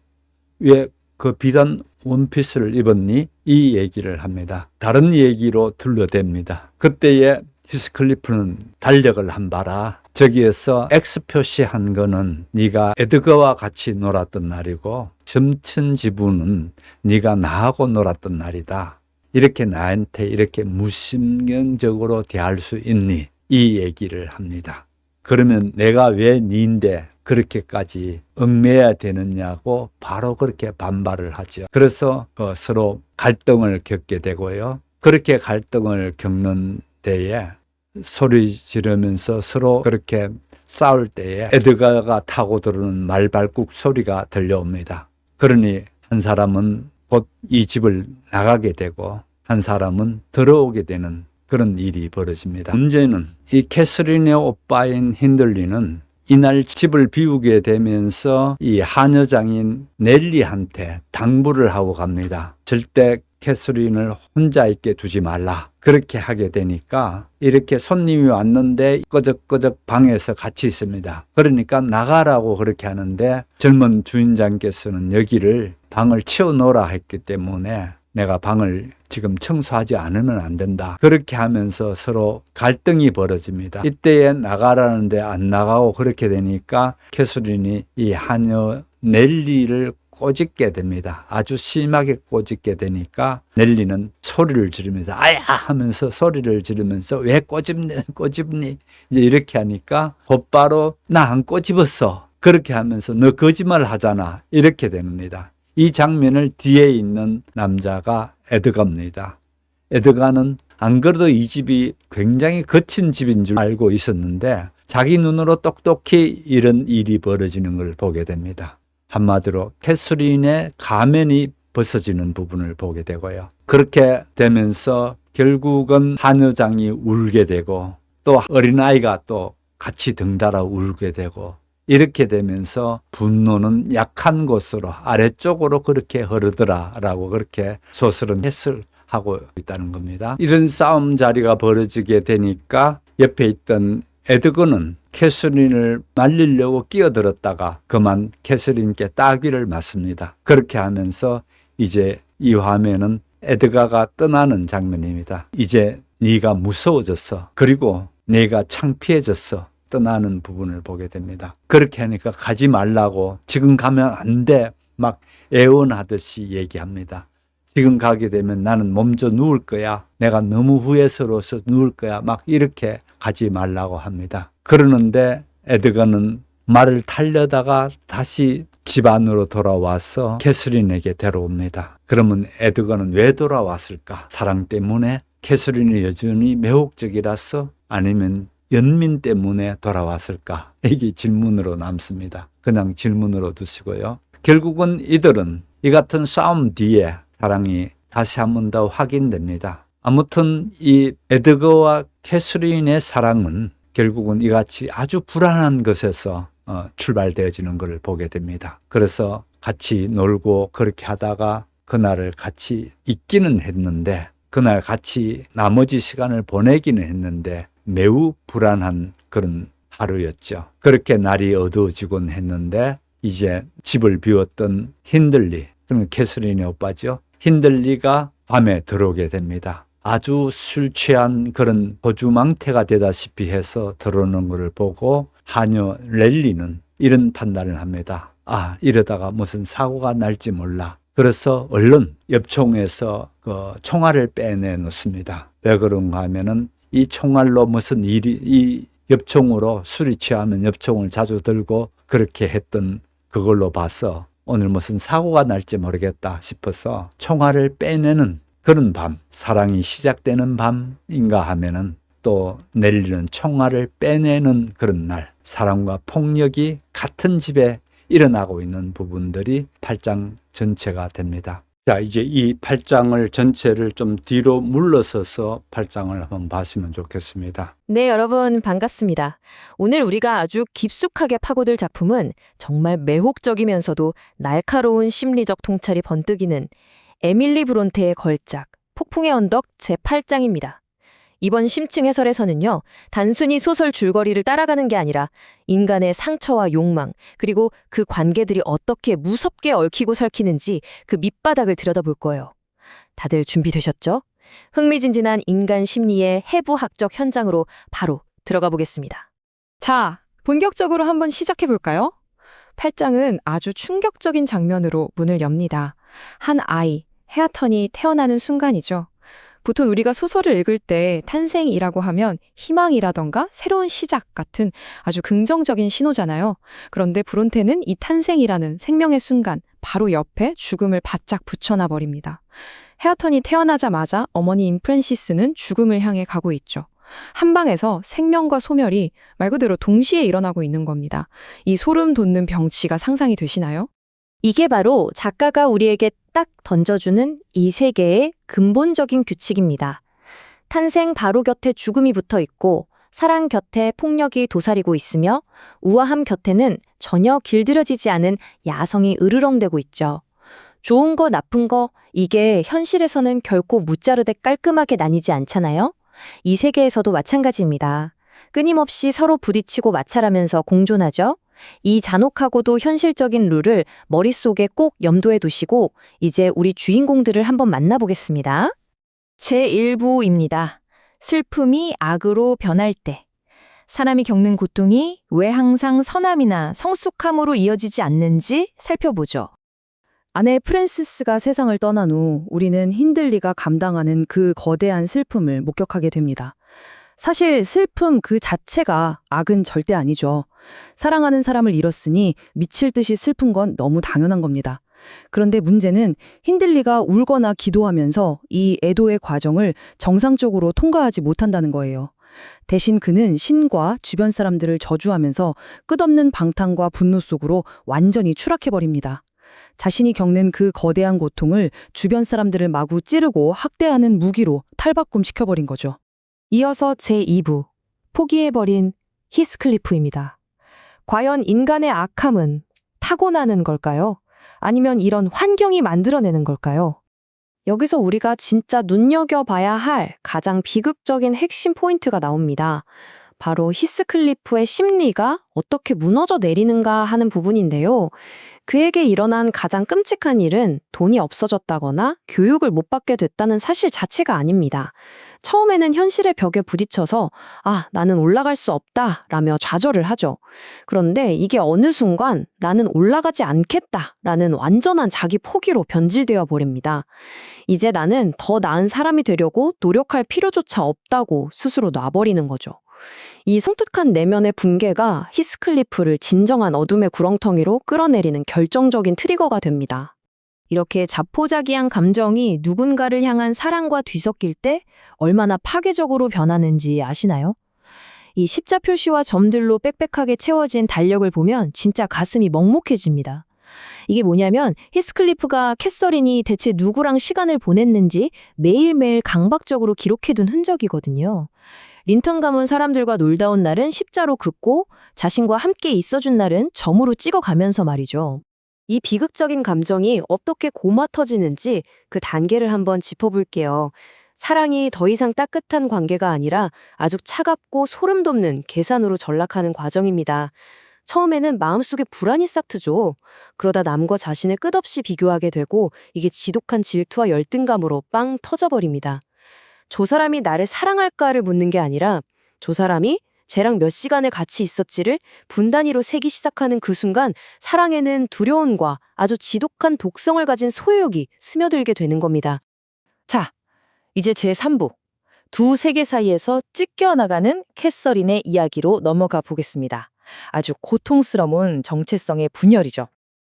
왜 그 비단 원피스를 입었니? 이 얘기를 합니다. 다른 얘기로 둘러댑니다. 그때에 히스클리프는 달력을 한 봐라. 저기에서 X 표시한 거는 네가 에드거와 같이 놀았던 날이고 점천 지부는 네가 나하고 놀았던 날이다. 이렇게 나한테 이렇게 무심경적으로 대할 수 있니? 이 얘기를 합니다. 그러면 내가 왜 니인데 그렇게까지 얽매야 되느냐고 바로 그렇게 반발을 하죠. 그래서 서로 갈등을 겪게 되고요. 그렇게 갈등을 겪는 데에 소리 지르면서 서로 그렇게 싸울 때에 에드가가 타고 들어오는 말발굽 소리가 들려옵니다. 그러니 한 사람은 곧 이 집을 나가게 되고 한 사람은 들어오게 되는 그런 일이 벌어집니다. 문제는 이 캐서린의 오빠인 힌들리는 이날 집을 비우게 되면서 이 하녀장인 넬리한테 당부를 하고 갑니다. 절대 캐서린을 혼자 있게 두지 말라. 그렇게 하게 되니까 이렇게 손님이 왔는데 끄적끄적 방에서 같이 있습니다. 그러니까 나가라고 그렇게 하는데 젊은 주인장께서는 여기를 방을 치워놓으라 했기 때문에 내가 방을 지금 청소하지 않으면 안 된다. 그렇게 하면서 서로 갈등이 벌어집니다. 이때에 나가라는데 안 나가고 그렇게 되니까 캐서린이 이 하녀 넬리를 꼬집게 됩니다. 아주 심하게 꼬집게 되니까 넬리는 소리를 지르면서 아야 하면서 소리를 지르면서 왜 꼬집니 이제 이렇게 하니까 곧바로 나 안 꼬집었어. 그렇게 하면서 너 거짓말 하잖아. 이렇게 됩니다. 이 장면을 뒤에 있는 남자가 에드가입니다. 에드가는 안 그래도 이 집이 굉장히 거친 집인 줄 알고 있었는데 자기 눈으로 똑똑히 이런 일이 벌어지는 걸 보게 됩니다. 한마디로 캐서린의 가면이 벗어지는 부분을 보게 되고요. 그렇게 되면서 결국은 하녀장이 울게 되고 또 어린아이가 또 같이 등달아 울게 되고 이렇게 되면서 분노는 약한 곳으로 아래쪽으로 그렇게 흐르더라라고 그렇게 소설은 해설하고 있다는 겁니다. 이런 싸움 자리가 벌어지게 되니까 옆에 있던 에드거는 캐서린을 말리려고 끼어들었다가 그만 캐서린께 따귀를 맞습니다. 그렇게 하면서 이제 이 화면은 에드가가 떠나는 장면입니다. 이제 네가 무서워졌어. 그리고 네가 창피해졌어. 떠나는 부분을 보게 됩니다. 그렇게 하니까 가지 말라고 지금 가면 안 돼. 막 애원하듯이 얘기합니다. 지금 가게 되면 나는 먼저 누울 거야. 내가 너무 후회스러워서 누울 거야. 막 이렇게 가지 말라고 합니다. 그러는데 에드가는 말을 타려다가 다시 집 안으로 돌아와서 캐서린에게 데려옵니다. 그러면 에드가는 왜 돌아왔을까? 사랑 때문에? 캐서린이 여전히 매혹적이라서? 아니면 연민 때문에 돌아왔을까? 이게 질문으로 남습니다. 그냥 질문으로 두시고요. 결국은 이들은 이 같은 싸움 뒤에 사랑이 다시 한 번 더 확인됩니다. 아무튼 이 에드거와 캐서린의 사랑은 결국은 이같이 아주 불안한 것에서 출발되어지는 것을 보게 됩니다. 그래서 같이 놀고 그렇게 하다가 그날을 같이 있기는 했는데 그날 같이 나머지 시간을 보내기는 했는데 매우 불안한 그런 하루였죠. 그렇게 날이 어두워지곤 했는데 이제 집을 비웠던 힌들리, 그러면 캐서린의 오빠죠. 힌들리가 밤에 들어오게 됩니다. 아주 술 취한 그런 거주망태가 되다시피 해서 들어오는 것을 보고 하녀 렐리는 이런 판단을 합니다. 아, 이러다가 무슨 사고가 날지 몰라. 그래서 얼른 엽총에서 그 총알을 빼내 놓습니다. 왜 그런가 하면은 이 총알로 무슨 일이, 이 엽총으로 술이 취하면 엽총을 자주 들고 그렇게 했던 그걸로 봐서 오늘 무슨 사고가 날지 모르겠다 싶어서 총알을 빼내는 그런 밤, 사랑이 시작되는 밤인가 하면은 또 넬리는 총알을 빼내는 그런 날, 사랑과 폭력이 같은 집에 일어나고 있는 부분들이 8장 전체가 됩니다. 자, 이제 이 8장을 전체를 좀 뒤로 물러서서 8장을 한번 보시면 좋겠습니다. 네, 여러분 반갑습니다. 오늘 우리가 아주 깊숙하게 파고들 작품은 정말 매혹적이면서도 날카로운 심리적 통찰이 번뜩이는 에밀리 브론테의 걸작 폭풍의 언덕 제8장입니다. 이번 심층 해설에서는요, 단순히 소설 줄거리를 따라가는 게 아니라 인간의 상처와 욕망, 그리고 그 관계들이 어떻게 무섭게 얽히고 설키는지 그 밑바닥을 들여다볼 거예요. 다들 준비되셨죠? 흥미진진한 인간 심리의 해부학적 현장으로 바로 들어가 보겠습니다. 자, 본격적으로 한번 시작해 볼까요? 8장은 아주 충격적인 장면으로 문을 엽니다. 한 아이, 헤아턴이 태어나는 순간이죠. 보통 우리가 소설을 읽을 때 탄생이라고 하면 희망이라던가 새로운 시작 같은 아주 긍정적인 신호잖아요. 그런데 브론테는 이 탄생이라는 생명의 순간 바로 옆에 죽음을 바짝 붙여놔 버립니다. 헤아턴이 태어나자마자 어머니인 프랜시스는 죽음을 향해 가고 있죠. 한 방에서 생명과 소멸이 말 그대로 동시에 일어나고 있는 겁니다. 이 소름 돋는 병치가 상상이 되시나요? 이게 바로 작가가 우리에게 딱 던져주는 이 세계의 근본적인 규칙입니다. 탄생 바로 곁에 죽음이 붙어 있고 사랑 곁에 폭력이 도사리고 있으며 우아함 곁에는 전혀 길들여지지 않은 야성이 으르렁대고 있죠. 좋은 거 나쁜 거 이게 현실에서는 결코 무자르되 깔끔하게 나뉘지 않잖아요. 이 세계에서도 마찬가지입니다. 끊임없이 서로 부딪히고 마찰하면서 공존하죠. 이 잔혹하고도 현실적인 룰을 머릿속에 꼭 염두에 두시고 이제 우리 주인공들을 한번 만나보겠습니다. 제1부입니다. 슬픔이 악으로 변할 때. 사람이 겪는 고통이 왜 항상 선함이나 성숙함으로 이어지지 않는지 살펴보죠. 아내 프랜시스가 세상을 떠난 후 우리는 힌들리가 감당하는 그 거대한 슬픔을 목격하게 됩니다. 사실 슬픔 그 자체가 악은 절대 아니죠. 사랑하는 사람을 잃었으니 미칠 듯이 슬픈 건 너무 당연한 겁니다. 그런데 문제는 힌들리가 울거나 기도하면서 이 애도의 과정을 정상적으로 통과하지 못한다는 거예요. 대신 그는 신과 주변 사람들을 저주하면서 끝없는 방탕과 분노 속으로 완전히 추락해버립니다. 자신이 겪는 그 거대한 고통을 주변 사람들을 마구 찌르고 학대하는 무기로 탈바꿈시켜버린 거죠. 이어서 제2부, 포기해버린 히스클리프입니다. 과연 인간의 악함은 타고나는 걸까요? 아니면 이런 환경이 만들어내는 걸까요? 여기서 우리가 진짜 눈여겨봐야 할 가장 비극적인 핵심 포인트가 나옵니다. 바로 히스클리프의 심리가 어떻게 무너져 내리는가 하는 부분인데요. 그에게 일어난 가장 끔찍한 일은 돈이 없어졌다거나 교육을 못 받게 됐다는 사실 자체가 아닙니다. 처음에는 현실의 벽에 부딪혀서 나는 올라갈 수 없다 라며 좌절을 하죠. 그런데 이게 어느 순간 나는 올라가지 않겠다 라는 완전한 자기 포기로 변질되어 버립니다. 이제 나는 더 나은 사람이 되려고 노력할 필요조차 없다고 스스로 놔버리는 거죠. 이 섬뜩한 내면의 붕괴가 히스클리프를 진정한 어둠의 구렁텅이로 끌어내리는 결정적인 트리거가 됩니다. 이렇게 자포자기한 감정이 누군가를 향한 사랑과 뒤섞일 때 얼마나 파괴적으로 변하는지 아시나요? 이 십자 표시와 점들로 빽빽하게 채워진 달력을 보면 진짜 가슴이 먹먹해집니다. 이게 뭐냐면 히스클리프가 캐서린이 대체 누구랑 시간을 보냈는지 매일매일 강박적으로 기록해둔 흔적이거든요. 린턴 가문 사람들과 놀다 온 날은 십자로 긋고 자신과 함께 있어준 날은 점으로 찍어가면서 말이죠. 이 비극적인 감정이 어떻게 고마 터지는지 그 단계를 한번 짚어볼게요. 사랑이 더 이상 따뜻한 관계가 아니라 아주 차갑고 소름 돋는 계산으로 전락하는 과정입니다. 처음에는 마음속에 불안이 싹 트죠. 그러다 남과 자신을 끝없이 비교하게 되고 이게 지독한 질투와 열등감으로 빵 터져버립니다. 저 사람이 나를 사랑할까를 묻는 게 아니라 저 사람이 쟤랑 몇 시간을 같이 있었지를 분단위로 세기 시작하는 그 순간 사랑에는 두려움과 아주 지독한 독성을 가진 소유욕이 스며들게 되는 겁니다. 자, 이제 제3부. 두 세계 사이에서 찢겨나가는 캐서린의 이야기로 넘어가 보겠습니다. 아주 고통스러운 정체성의 분열이죠.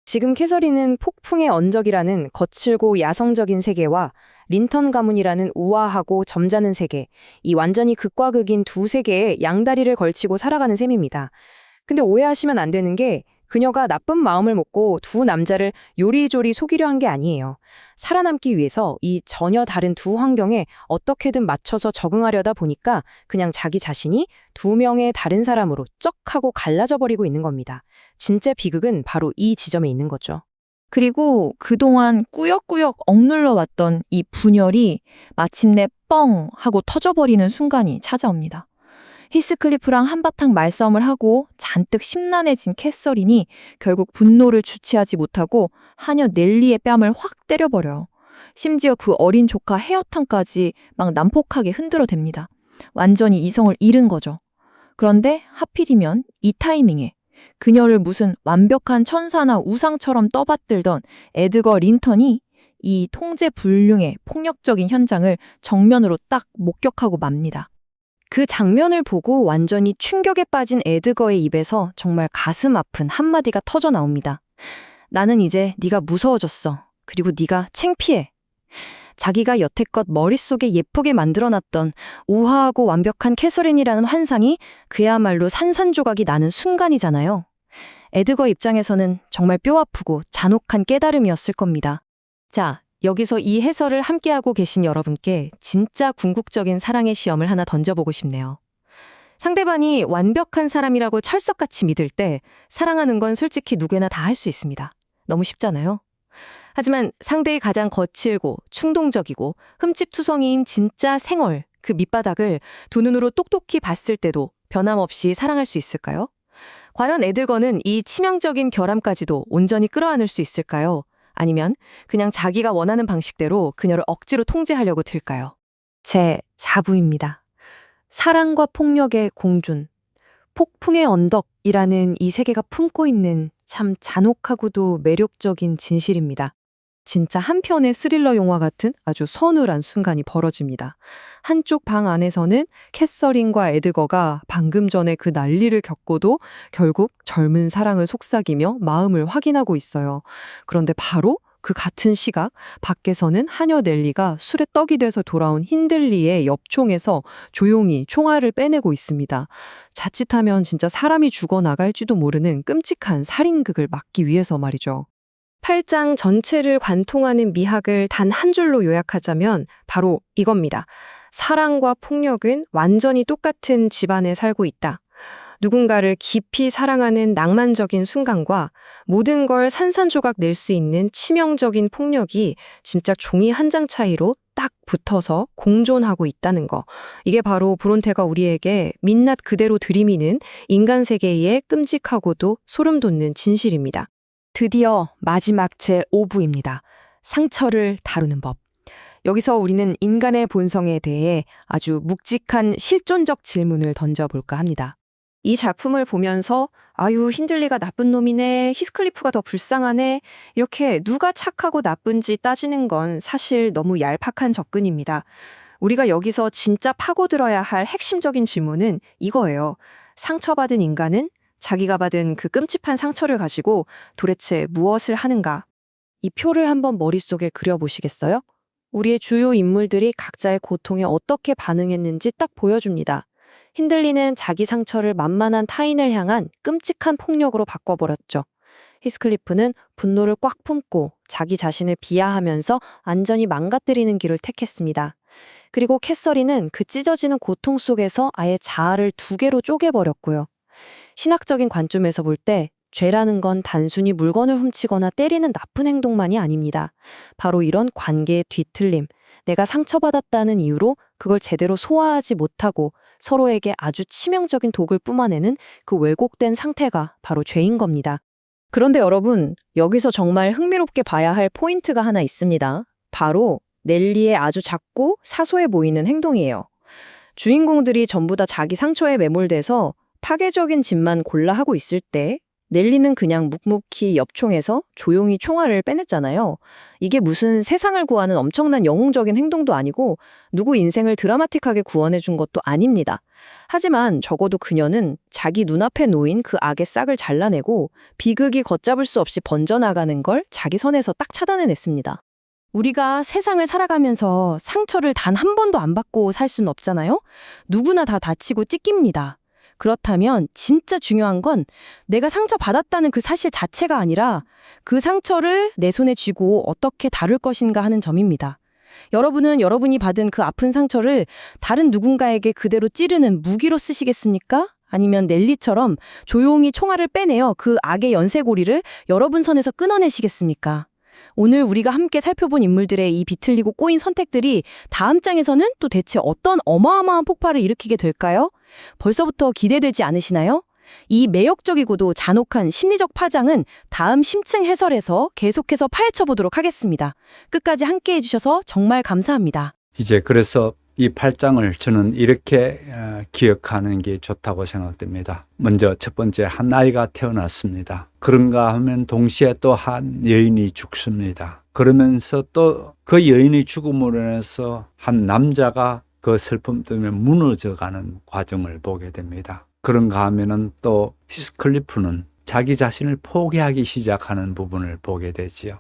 지금 캐서린은 폭풍의 언덕이라는 거칠고 야성적인 세계와 린턴 가문이라는 우아하고 점잖은 세계, 이 완전히 극과 극인 두 세계에 양다리를 걸치고 살아가는 셈입니다. 근데 오해하시면 안 되는 게 그녀가 나쁜 마음을 먹고 두 남자를 요리조리 속이려 한 게 아니에요. 살아남기 위해서 이 전혀 다른 두 환경에 어떻게든 맞춰서 적응하려다 보니까 그냥 자기 자신이 두 명의 다른 사람으로 쩍 하고 갈라져 버리고 있는 겁니다. 진짜 비극은 바로 이 지점에 있는 거죠. 그리고 그동안 꾸역꾸역 억눌러 왔던 이 분열이 마침내 뻥 하고 터져버리는 순간이 찾아옵니다. 히스클리프랑 한바탕 말싸움을 하고 잔뜩 심란해진 캐서린이 결국 분노를 주체하지 못하고 하녀 넬리의 뺨을 확 때려버려요. 심지어 그 어린 조카 헤어턴까지 막 난폭하게 흔들어댑니다. 완전히 이성을 잃은 거죠. 그런데 하필이면 이 타이밍에 그녀를 무슨 완벽한 천사나 우상처럼 떠받들던 에드거 린턴이 이 통제불능의 폭력적인 현장을 정면으로 딱 목격하고 맙니다. 그 장면을 보고 완전히 충격에 빠진 에드거의 입에서 정말 가슴 아픈 한마디가 터져 나옵니다. 나는 이제 네가 무서워졌어. 그리고 네가 창피해. 자기가 여태껏 머릿속에 예쁘게 만들어놨던 우아하고 완벽한 캐서린이라는 환상이 그야말로 산산조각이 나는 순간이잖아요. 에드거 입장에서는 정말 뼈아프고 잔혹한 깨달음이었을 겁니다. 자, 여기서 이 해설을 함께하고 계신 여러분께 진짜 궁극적인 사랑의 시험을 하나 던져보고 싶네요. 상대방이 완벽한 사람이라고 철석같이 믿을 때 사랑하는 건 솔직히 누구나 다 할 수 있습니다. 너무 쉽잖아요. 하지만 상대의 가장 거칠고 충동적이고 흠집투성이인 진짜 생얼, 그 밑바닥을 두 눈으로 똑똑히 봤을 때도 변함없이 사랑할 수 있을까요? 과연 에들거는 이 치명적인 결함까지도 온전히 끌어안을 수 있을까요? 아니면 그냥 자기가 원하는 방식대로 그녀를 억지로 통제하려고 들까요? 제 4부입니다. 사랑과 폭력의 공존. 폭풍의 언덕이라는 이 세계가 품고 있는 참 잔혹하고도 매력적인 진실입니다. 진짜 한 편의 스릴러 영화 같은 아주 서늘한 순간이 벌어집니다. 한쪽 방 안에서는 캐서린과 에드거가 방금 전에 그 난리를 겪고도 결국 젊은 사랑을 속삭이며 마음을 확인하고 있어요. 그런데 바로 그 같은 시각 밖에서는 하녀 넬리가 술에 떡이 돼서 돌아온 힌들리의 옆총에서 조용히 총알을 빼내고 있습니다. 자칫하면 진짜 사람이 죽어나갈지도 모르는 끔찍한 살인극을 막기 위해서 말이죠. 8장 전체를 관통하는 미학을 단 한 줄로 요약하자면 바로 이겁니다. 사랑과 폭력은 완전히 똑같은 집안에 살고 있다. 누군가를 깊이 사랑하는 낭만적인 순간과 모든 걸 산산조각 낼 수 있는 치명적인 폭력이 진짜 종이 한 장 차이로 딱 붙어서 공존하고 있다는 거. 이게 바로 브론테가 우리에게 민낯 그대로 들이미는 인간 세계의 끔찍하고도 소름 돋는 진실입니다. 드디어 마지막 제 5부입니다. 상처를 다루는 법. 여기서 우리는 인간의 본성에 대해 아주 묵직한 실존적 질문을 던져볼까 합니다. 이 작품을 보면서 아유 힌들리가 나쁜 놈이네, 히스클리프가 더 불쌍하네 이렇게 누가 착하고 나쁜지 따지는 건 사실 너무 얄팍한 접근입니다. 우리가 여기서 진짜 파고들어야 할 핵심적인 질문은 이거예요. 상처받은 인간은 자기가 받은 그 끔찍한 상처를 가지고 도대체 무엇을 하는가? 이 표를 한번 머릿속에 그려보시겠어요? 우리의 주요 인물들이 각자의 고통에 어떻게 반응했는지 딱 보여줍니다. 힌들리는 자기 상처를 만만한 타인을 향한 끔찍한 폭력으로 바꿔버렸죠. 히스클리프는 분노를 꽉 품고 자기 자신을 비하하면서 안전히 망가뜨리는 길을 택했습니다. 그리고 캐서린은 그 찢어지는 고통 속에서 아예 자아를 두 개로 쪼개버렸고요. 신학적인 관점에서 볼 때 죄라는 건 단순히 물건을 훔치거나 때리는 나쁜 행동만이 아닙니다. 바로 이런 관계의 뒤틀림, 내가 상처받았다는 이유로 그걸 제대로 소화하지 못하고 서로에게 아주 치명적인 독을 뿜어내는 그 왜곡된 상태가 바로 죄인 겁니다. 그런데 여러분, 여기서 정말 흥미롭게 봐야 할 포인트가 하나 있습니다. 바로 넬리의 아주 작고 사소해 보이는 행동이에요. 주인공들이 전부 다 자기 상처에 매몰돼서 파괴적인 짓만 골라 하고 있을 때 넬리는 그냥 묵묵히 옆총에서 조용히 총알을 빼냈잖아요. 이게 무슨 세상을 구하는 엄청난 영웅적인 행동도 아니고 누구 인생을 드라마틱하게 구원해 준 것도 아닙니다. 하지만 적어도 그녀는 자기 눈앞에 놓인 그 악의 싹을 잘라내고 비극이 걷잡을 수 없이 번져나가는 걸 자기 선에서 딱 차단해냈습니다. 우리가 세상을 살아가면서 상처를 단 한 번도 안 받고 살 수는 없잖아요. 누구나 다 다치고 찢깁니다. 그렇다면 진짜 중요한 건 내가 상처받았다는 그 사실 자체가 아니라 그 상처를 내 손에 쥐고 어떻게 다룰 것인가 하는 점입니다. 여러분은 여러분이 받은 그 아픈 상처를 다른 누군가에게 그대로 찌르는 무기로 쓰시겠습니까? 아니면 넬리처럼 조용히 총알을 빼내어 그 악의 연쇄고리를 여러분 손에서 끊어내시겠습니까? 오늘 우리가 함께 살펴본 인물들의 이 비틀리고 꼬인 선택들이 다음 장에서는 또 대체 어떤 어마어마한 폭발을 일으키게 될까요? 벌써부터 기대되지 않으시나요? 이 매력적이고도 잔혹한 심리적 파장은 다음 심층 해설에서 계속해서 파헤쳐 보도록 하겠습니다. 끝까지 함께 해주셔서 정말 감사합니다. 이제 그래서 이 8장을 저는 이렇게 기억하는 게 좋다고 생각됩니다. 먼저 첫 번째, 한 아이가 태어났습니다. 그런가 하면 동시에 또 한 여인이 죽습니다. 그러면서 또 그 여인의 죽음으로 인해서 한 남자가 그 슬픔 때문에 무너져가는 과정을 보게 됩니다. 그런가 하면은 또 히스클리프는 자기 자신을 포기하기 시작하는 부분을 보게 되지요.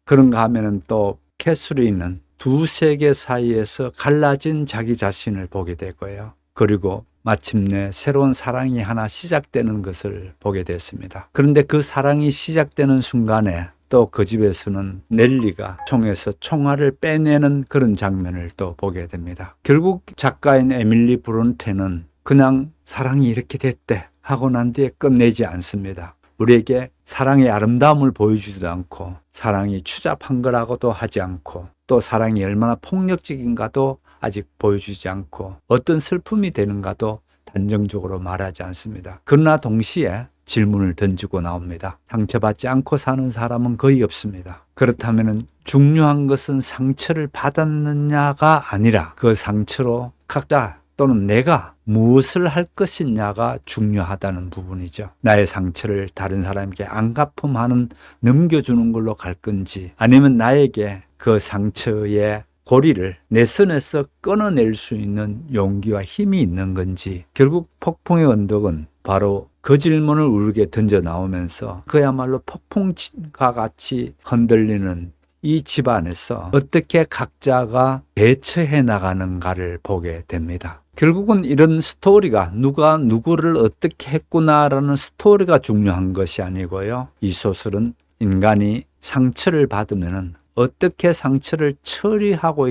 그런가 하면은 또 캐서린은 두 세계 사이에서 갈라진 자기 자신을 보게 되고요. 그리고 마침내 새로운 사랑이 하나 시작되는 것을 보게 됐습니다. 그런데 그 사랑이 시작되는 순간에 또 그 집에서는 넬리가 총에서 총알을 빼내는 그런 장면을 또 보게 됩니다. 결국 작가인 에밀리 브론테는 그냥 사랑이 이렇게 됐대 하고 난 뒤에 끝내지 않습니다. 우리에게 사랑의 아름다움을 보여주지도 않고 사랑이 추잡한 거라고도 하지 않고 또 사랑이 얼마나 폭력적인가도 아직 보여주지 않고 어떤 슬픔이 되는가도 단정적으로 말하지 않습니다. 그러나 동시에 질문을 던지고 나옵니다. 상처받지 않고 사는 사람은 거의 없습니다. 그렇다면 중요한 것은 상처를 받았느냐가 아니라 그 상처로 각자 또는 내가 무엇을 할 것이냐가 중요하다는 부분이죠. 나의 상처를 다른 사람에게 안갚음하는 넘겨주는 걸로 갈 건지 아니면 나에게 그 상처의 고리를 내 손에서 끊어낼 수 있는 용기와 힘이 있는 건지 결국 폭풍의 언덕은 바로 그 질문을 우리에게 던져 나오면서 그야말로 폭풍과 같이 흔들리는 이 집안에서 어떻게 각자가 대처해 나가는가를 보게 됩니다. 결국은 이런 스토리가 누가 누구를 어떻게 했구나라는 스토리가 중요한 것이 아니고요. 이 소설은 인간이 상처를 받으면은 어떻게 상처를 처리하고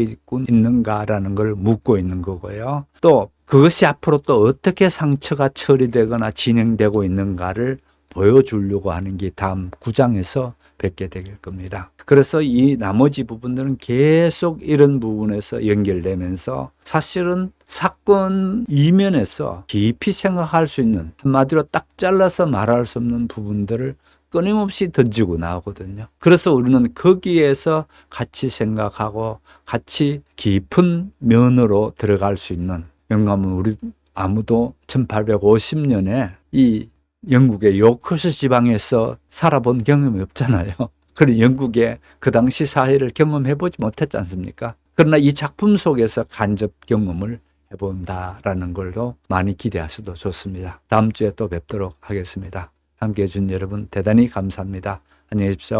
있는가라는 걸 묻고 있는 거고요. 또 그것이 앞으로 또 어떻게 상처가 처리되거나 진행되고 있는가를 보여주려고 하는 게 다음 9장에서 뵙게 될 겁니다. 그래서 이 나머지 부분들은 계속 이런 부분에서 연결되면서 사실은 사건 이면에서 깊이 생각할 수 있는 한마디로 딱 잘라서 말할 수 없는 부분들을 끊임없이 던지고 나오거든요. 그래서 우리는 거기에서 같이 생각하고 같이 깊은 면으로 들어갈 수 있는 영감은 우리 아무도 1850년에 이 영국의 요크셔 지방에서 살아본 경험이 없잖아요. 그런 영국의 그 당시 사회를 경험해보지 못했지 않습니까? 그러나 이 작품 속에서 간접 경험을 해본다라는 걸도 많이 기대하셔도 좋습니다. 다음 주에 또 뵙도록 하겠습니다. 함께해 준 여러분 대단히 감사합니다. 안녕히 계십시오.